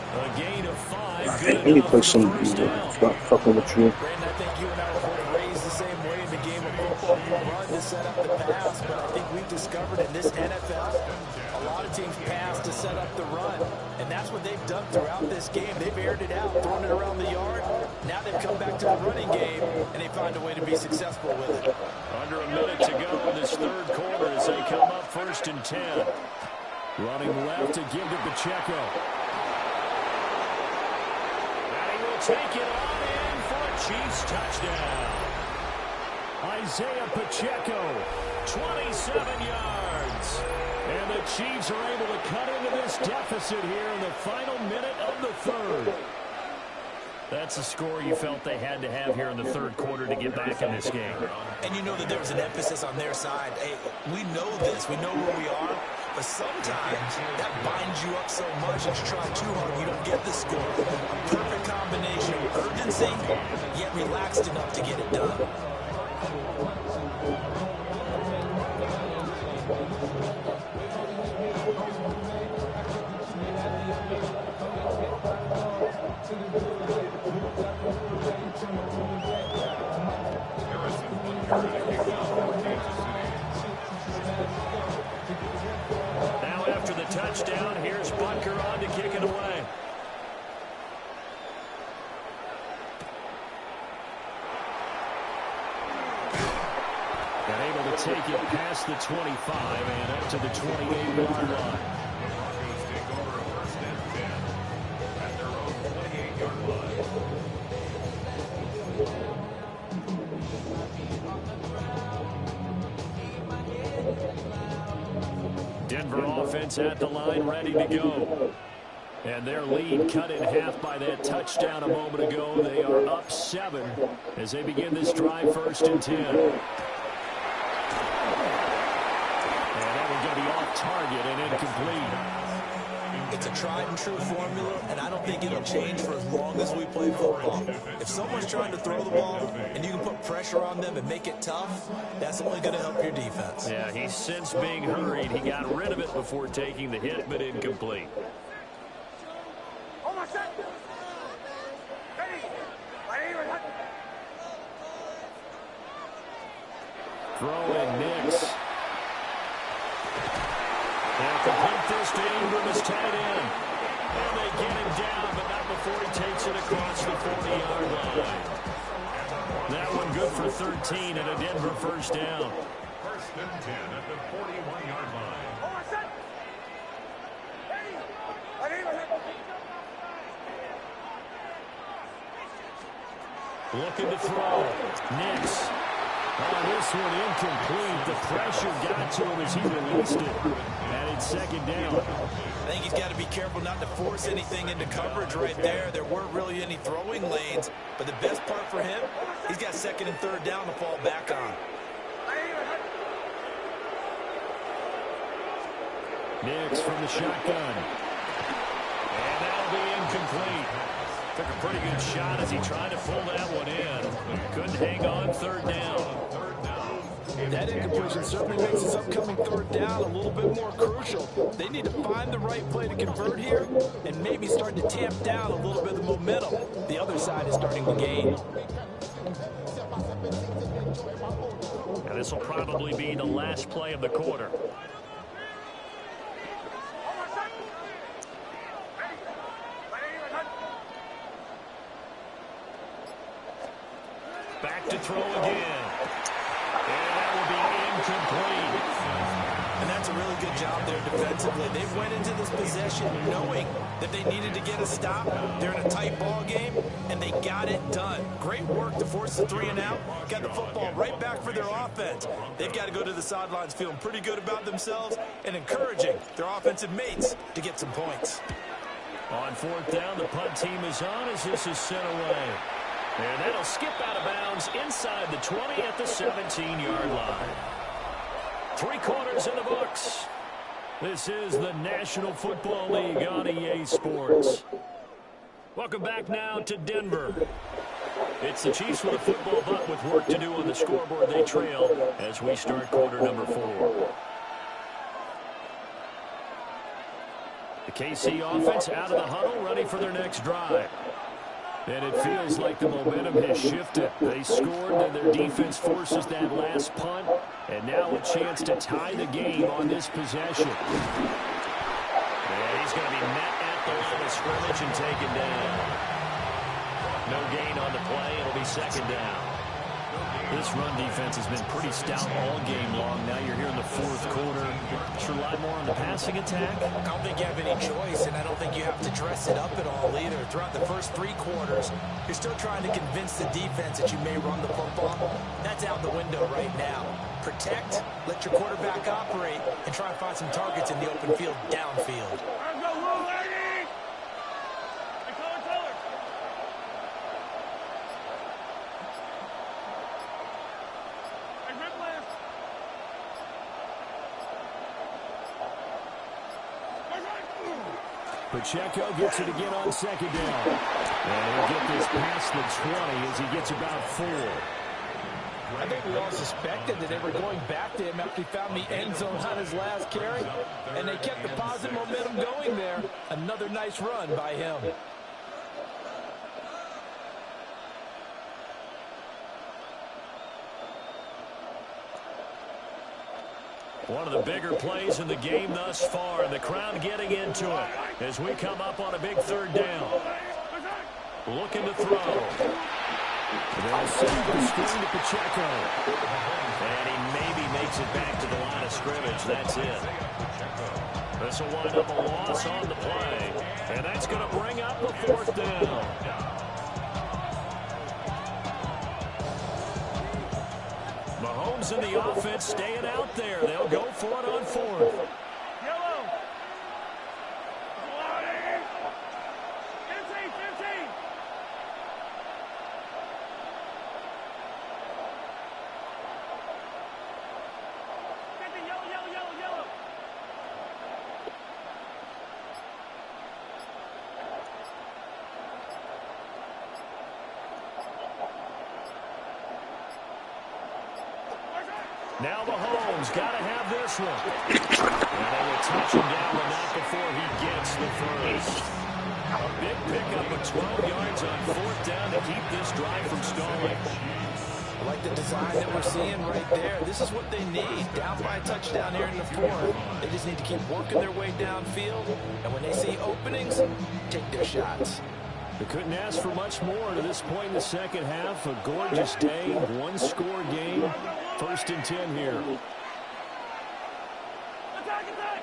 A gain of 5. Good He enough play for some the first down. fucking with you. Brandon, I think you and I were both raised the same way in the game of football. You run to set up the pass, but I think we've discovered in this NFL, a lot of teams pass to set up the run. And that's what they've done throughout this game. They've aired it out, thrown it around the yard. Now they've come back to the running game, and they find a way to be successful with it. Under a minute to go in this 3rd quarter as they come up 1st and 10. Running left to give to Pacheco. Take it on in for a Chiefs touchdown. Isaiah Pacheco, 27 yards. And the Chiefs are able to cut into this deficit here in the final minute of the 3rd. That's the score you felt they had to have here in the 3rd quarter to get back in this game. And you know that there was an emphasis on their side. Hey, we know this. We know where we are. But sometimes that binds you up so much that you try too hard, you don't get the score. A perfect combination of urgency, yet relaxed enough to get it done. Now after the touchdown, here's Butker on to kick it away. And able to take it past the 25 and up to the 28-yard line. Take over a 1st and 10 at their own 28-yard line. Denver offense at the line, ready to go. And their lead cut in half by that touchdown a moment ago. They are up 7 as they begin this drive 1st and 10. And that will go the off target and incomplete. It's a tried-and-true formula, and I don't think it'll change for as long as we play football. If someone's trying to throw the ball and you can put pressure on them and make it tough, that's only going to help your defense. Yeah, he's since being hurried. He got rid of it before taking the hit, but incomplete. Throwing Nix. They'll complete this to Ingram as tight end. And they get him down, but not before he takes it across the 40-yard line. That one good for 13 and a Denver first down. First and 10 at the 41-yard line. Looking to throw. Nix. Oh, this one incomplete. The pressure got to him as he released it. And it's second down. I think he's got to be careful not to force anything into coverage right there. There weren't really any throwing lanes, but the best part for him, he's got second and third down to fall back on. Nix from the shotgun. And that'll be incomplete. Took a pretty good shot as he tried to pull that one in. Couldn't hang on third down. That incompletion certainly makes his upcoming third down a little bit more crucial. They need to find the right play to convert here and maybe start to tamp down a little bit of the momentum. The other side is starting to gain. And this will probably be the last play of the quarter. Back to throw again. And that will be incomplete. And that's a really good job there defensively. They went into this possession knowing that they needed to get a stop. They're in a tight ball game, and they got it done. Great work to force the 3 and out. Got the football right back for their offense. They've got to go to the sidelines feeling pretty good about themselves and encouraging their offensive mates to get some points. On fourth down, the punt team is on as this is sent away. And that'll skip out of bounds inside the 20 at the 17-yard line. 3 quarters in the books. This is the National Football League on EA Sports. Welcome back now to Denver. It's the Chiefs with a football, but with work to do on the scoreboard. They trail as we start quarter number 4. The KC offense out of the huddle, ready for their next drive. And it feels like the momentum has shifted. They scored, and their defense forces that last punt. And now a chance to tie the game on this possession. And he's going to be met at the line of scrimmage and taken down. No gain on the play. It'll be second down. This run defense has been pretty stout all game long. Now you're here in the fourth quarter. Should rely more on the passing attack. I don't think you have any choice, and I don't think you have to dress it up at all either. Throughout the first 3 quarters, you're still trying to convince the defense that you may run the football. That's out the window right now. Protect, let your quarterback operate, and try and find some targets in the open field downfield. Let's go, Will, lady! Hey, Color. Hey, Rip left. Pacheco gets it again on second down. And he'll get this past the 20 as he gets about 4. I think we all suspected that they were going back to him after he found the end zone on his last carry, and they kept the positive momentum going there. Another nice run by him. One of the bigger plays in the game thus far, and the crowd getting into it as we come up on a big third down. Looking to throw. They'll set the screen to Pacheco. And he maybe makes it back to the line of scrimmage. That's it. This will wind up a loss on the play. And that's going to bring up a fourth down. Mahomes and the offense staying out there. They'll go for it on fourth. Yellow. 15. 50, yellow. Now Mahomes got to have this one. And they will touch him down, but not before he gets the first. A big pickup of 12 yards on 4th down to keep this drive from stalling. I like the design that we're seeing right there. This is what they need. Down by a touchdown here in the 4th. They just need to keep working their way downfield. And when they see openings, take their shots. They couldn't ask for much more to this point in the second half. A gorgeous day, one-score game. 1st and 10 here. Attack, attack!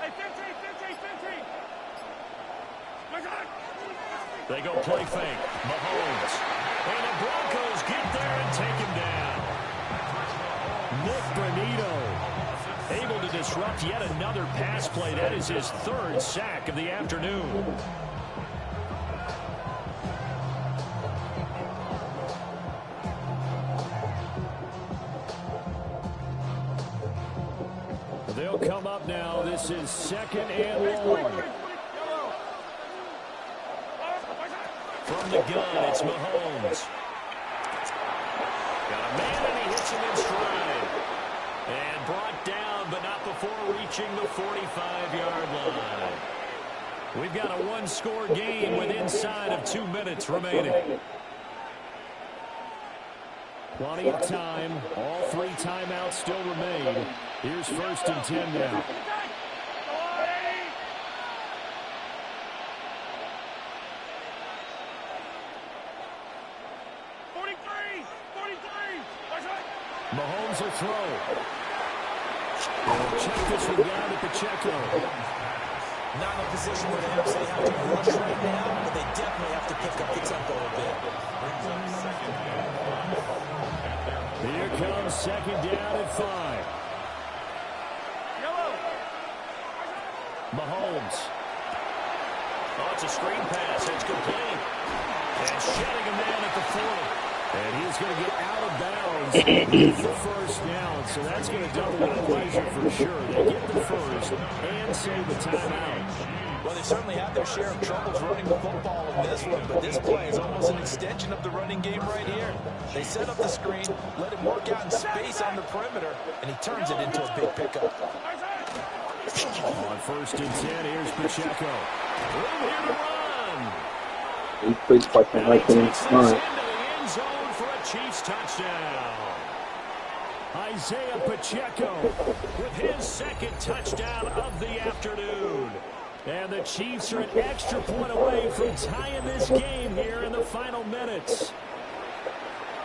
Hey, 15, 15, 15! Attack! They go play fake. Mahomes. And the Broncos get there and take him down. Nick Bonito able to disrupt yet another pass play. That is his 3rd sack of the afternoon. They'll come up now. This is 2nd and long. From the gun, it's Mahomes. Got a man, and he hits him in stride. And brought down, but not before reaching the 45-yard line. We've got a one-score game with inside of 2 minutes remaining. Plenty of time. All 3 timeouts still remain. Here's 1st and 10 now. Mahomes will throw. Check this one down to Pacheco. Not in a position where they absolutely have to rush right now, but they definitely have to pick up the tempo a bit. Here comes 2nd down and 5. Mahomes. Oh, it's a screen pass. It's complete. And shedding a man at the 40. And he's going to get out of bounds with the 1st down. So that's going to double the pleasure for sure. They get the 1st and save the timeout. Well, they certainly have their share of troubles running the football in this one, but this play is almost an extension of the running game right here. They set up the screen, let him work out in space on the perimeter, and he turns it into a big pickup. On 1st and 10, here's Pacheco. Room here to run. He plays quite the right thing. Zone for a Chiefs touchdown. Isaiah Pacheco with his 2nd touchdown of the afternoon. And the Chiefs are an extra point away from tying this game here in the final minutes.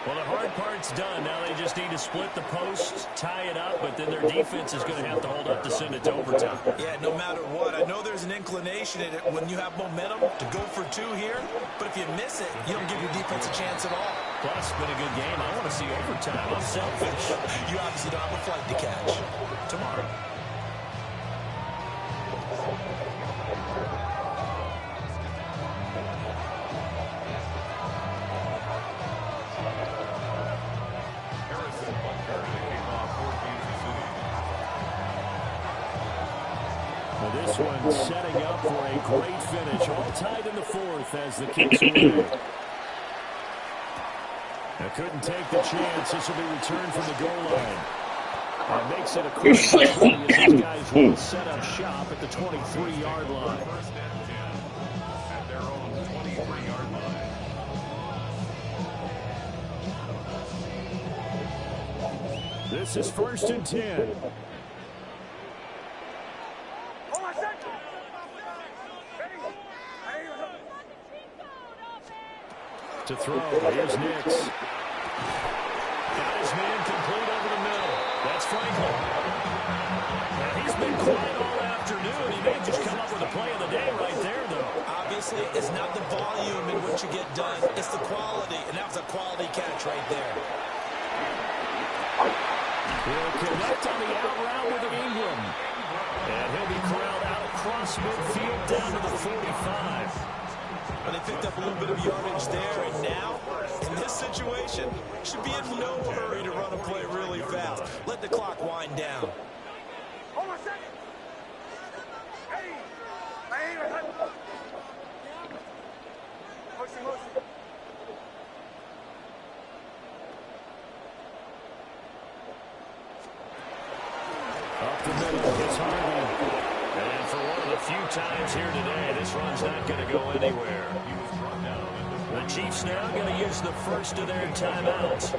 Well, the hard part's done. Now they just need to split the post, tie it up, but then their defense is going to have to hold up to send it to overtime. Yeah, no matter what. I know there's an inclination in it when you have momentum to go for 2 here, but if you miss it, you don't give your defense a chance at all. Plus, it's been a good game. I want to see overtime. I'm selfish. You obviously don't have a flight to catch. Tomorrow. This one setting up for a great finish. All tied in the 4th as the Kings win. Now couldn't take the chance. This will be returned from the goal line. And makes it a quick play as these guys will set up shop at the 23-yard line. 1st and 10 at their own 23-yard line. This is 1st and 10. To throw, here's Nix. Got his man complete over the middle. That's Franklin. Now he's been quiet all afternoon. He may have just come up with a play of the day right there, though. Obviously, it's not the volume in which you get done. It's the quality, and that was a quality catch right there. He'll connect on the out route with Ingram. And he'll be corralled out across midfield down to the 45. Well, they picked up a little bit of yardage there, and now, in this situation, should be in no hurry to run a play really fast. Let the clock wind down. Hold on a second. Hey, Harvey. And for one of the few times here today, this run's not going to go anywhere. The Chiefs now going to use the first of their timeouts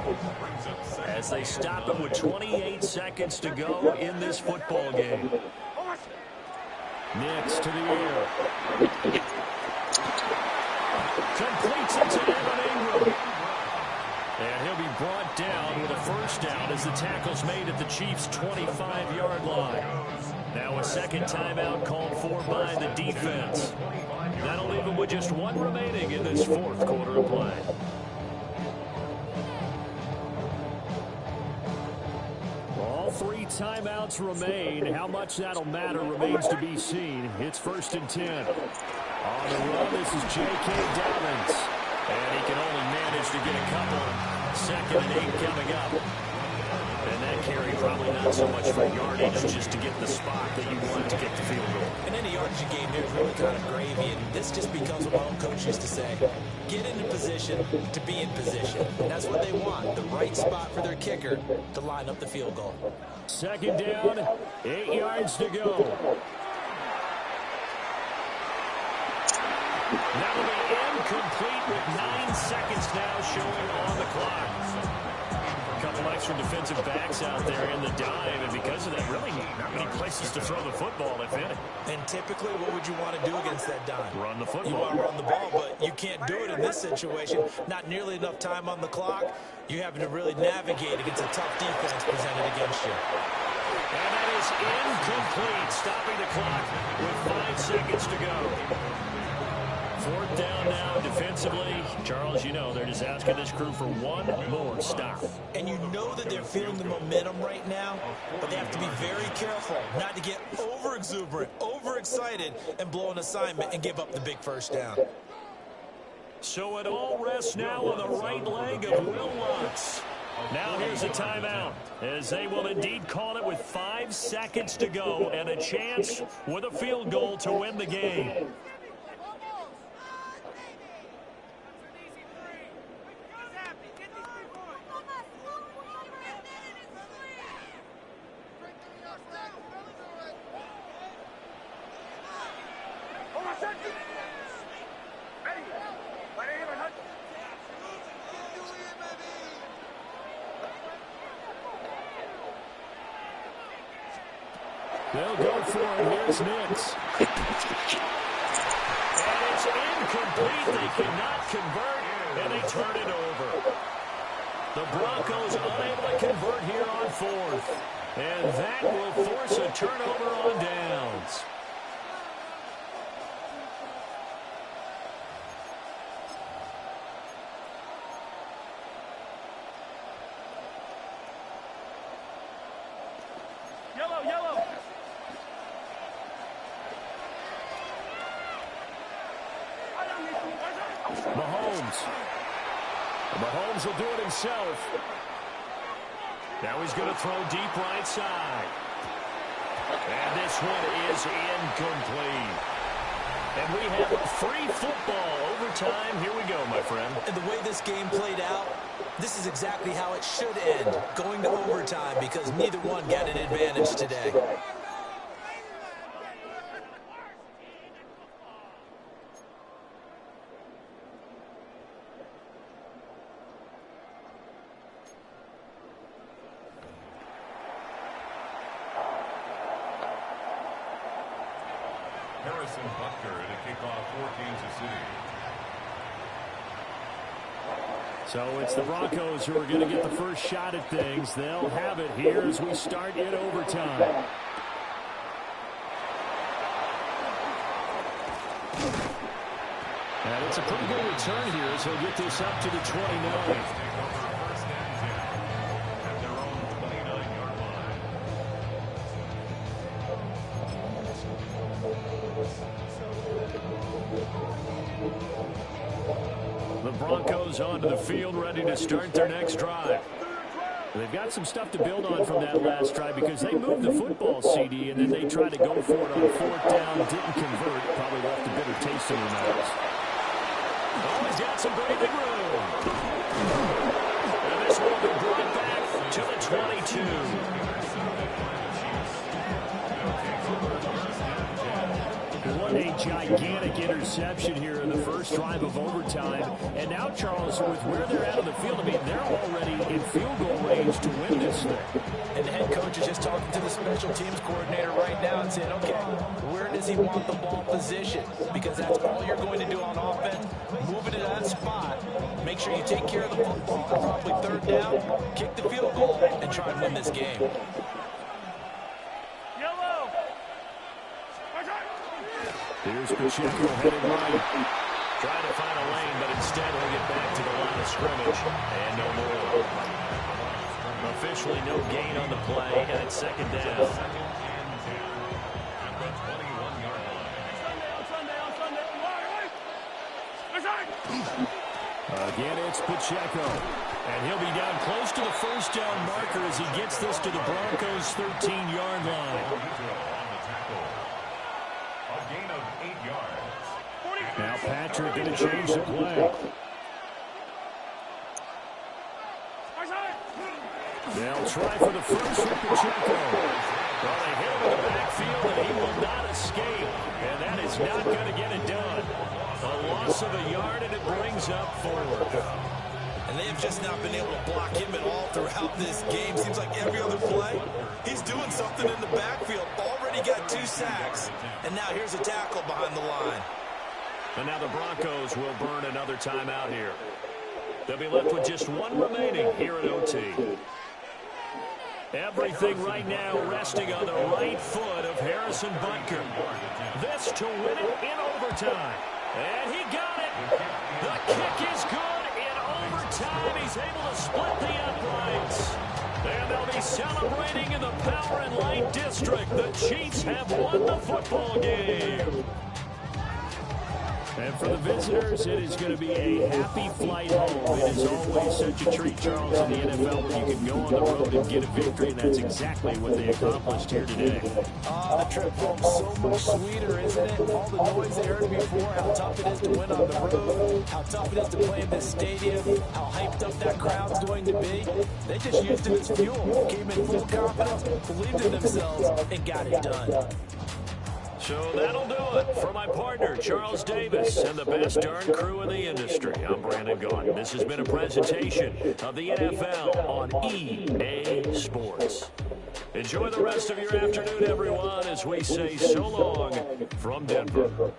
as they stop it with 28 seconds to go in this football game. Nix to the air. Completes it to Evan Ingram. And he'll be brought down with a first down as the tackle's made at the Chiefs' 25-yard line. Now a second timeout called for by the defense. That'll leave them with just one remaining in this fourth quarter of play. All three timeouts remain. How much that'll matter remains to be seen. It's 1st and 10. On the run, this is J.K. Dobbins. And he can only manage to get a couple. 2nd and 8 coming up. And that carry probably not so much for yardage, just to get the spot that you want to get the field goal. And any yardage you gain here is really kind of gravy, and this just becomes what my own coach used to say. Get into position to be in position. And that's what they want, the right spot for their kicker to line up the field goal. 2nd down, 8 yards to go. That'll be incomplete with 9 seconds now showing on the clock. A couple extra defensive backs out there in the dime, and because of that, really not many places to throw the football, if any. And typically, what would you want to do against that dime? Run the football. You want to run the ball, but you can't do it in this situation. Not nearly enough time on the clock. You're having to really navigate against a tough defense presented against you. And that is incomplete, stopping the clock with 5 seconds to go. 4th down now defensively. Charles, you know, they're just asking this crew for one more stop. And you know that they're feeling the momentum right now, but they have to be very careful not to get over-exuberant, over-excited, and blow an assignment and give up the big first down. So it all rests now on the right leg of Will Lutz. Now here's a timeout, as they will indeed call it with 5 seconds to go and a chance with a field goal to win the game. They'll go for it. Here's Nix. And it's incomplete. They cannot convert, and they turn it over. The Broncos unable to convert here on 4th. And that will force a turnover on downs. Yellow. Mahomes will do it himself. Now he's going to throw deep right side. And this one is incomplete. And we have free football overtime. Here we go, my friend. And the way this game played out, this is exactly how it should end, going to overtime, because neither one got an advantage today. Harrison Butker to kick off for Kansas City. So it's the Broncos who are going to get the first shot at things. They'll have it here as we start in overtime. And it's a pretty good return here as he'll get this up to the 29. The Broncos onto the field, ready to start their next drive. They've got some stuff to build on from that last drive because they moved the football, CD, and then they tried to go for it on 4th down, didn't convert, probably left a bitter taste in their mouths. Oh, he's got some breathing room. And this will be brought back to the 22. What a gigantic interception here in the first drive of overtime. And now, Charles, with where they're at on the field, I mean, they're already in field goal range to win this thing. And the head coach is just talking to the special teams coordinator right now and saying, okay, where does he want the ball positioned? Because that's all you're going to do on offense. Move it to that spot. Make sure you take care of the football. Probably third down, kick the field goal, and try and win this game. Yellow. Here's Pacheco headed right. Trying to find a lane, but instead he'll get back to the line of scrimmage. And no more. Officially no gain on the play, and it's second down. Again, it's Pacheco. And he'll be down close to the first down marker as he gets this to the Broncos' 13-yard line. A gain of 8 yards. Now Patrick going to change the play. They'll try for the first with Pacheco. Well, they hit him in the backfield, and he will not escape. And that is not going to get it done. A loss of a yard, and it brings up 4. And they have just not been able to block him at all throughout this game. Seems like every other play, he's doing something in the backfield. Already got 2 sacks. And now here's a tackle behind the line. And now the Broncos will burn another timeout here. They'll be left with just 1 remaining here at OT. Everything right now resting on the right foot of Harrison Butker. This to win it in overtime. And he got it. The kick is good in overtime. He's able to split the uprights. And they'll be celebrating in the Power and Light District. The Chiefs have won the football game. And for the visitors, it is going to be a happy flight home. It is always such a treat, Charles, in the NFL when you can go on the road and get a victory, and that's exactly what they accomplished here today. The trip home's so much sweeter, isn't it? All the noise they heard before, how tough it is to win on the road, how tough it is to play in this stadium, how hyped up that crowd's going to be. They just used it as fuel, came in full confidence, believed in themselves, and got it done. So that'll do it for my partner, Charles Davis, and the best darn crew in the industry. I'm Brandon Gaudin. This has been a presentation of the NFL on EA Sports. Enjoy the rest of your afternoon, everyone, as we say so long from Denver.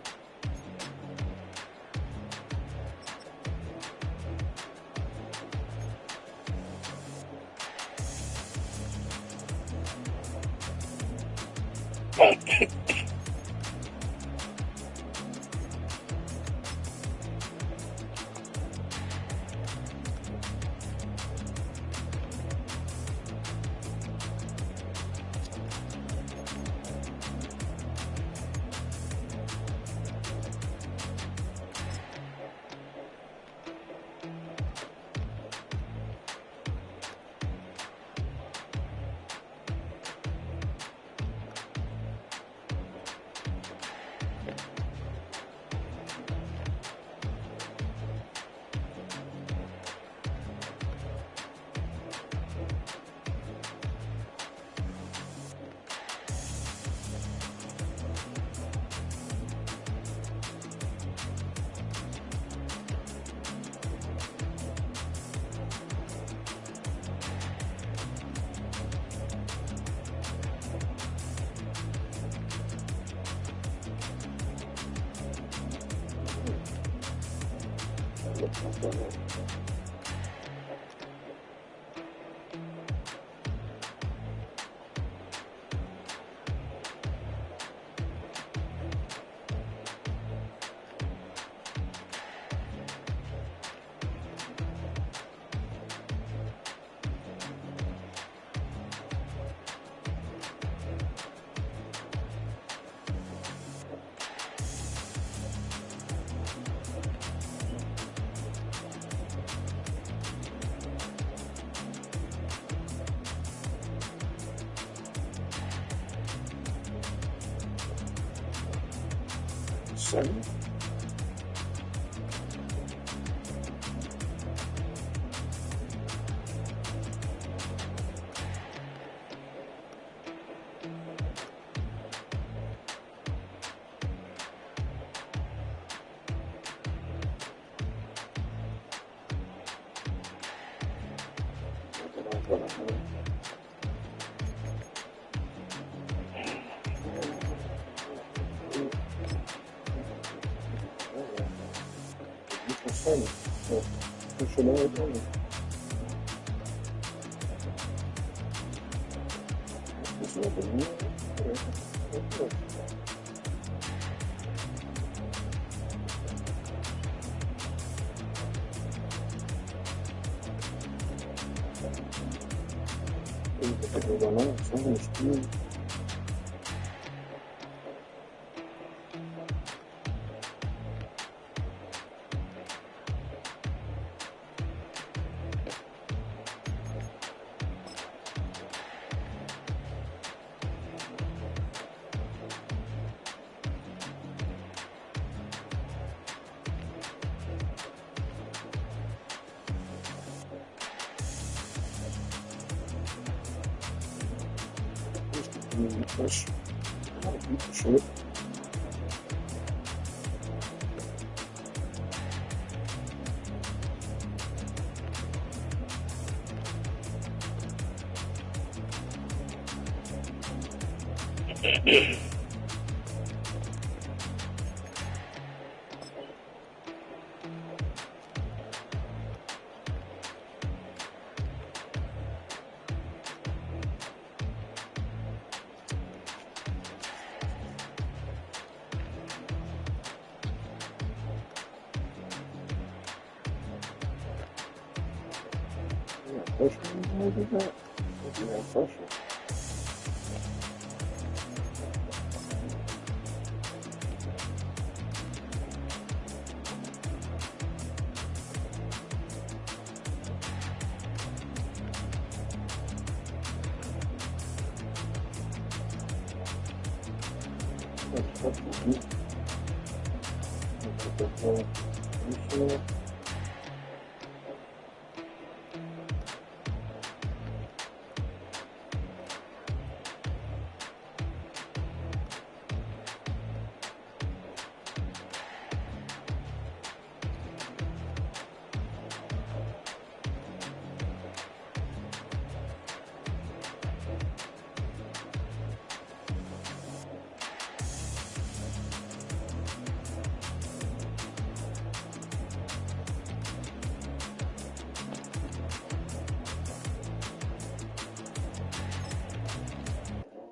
Seven.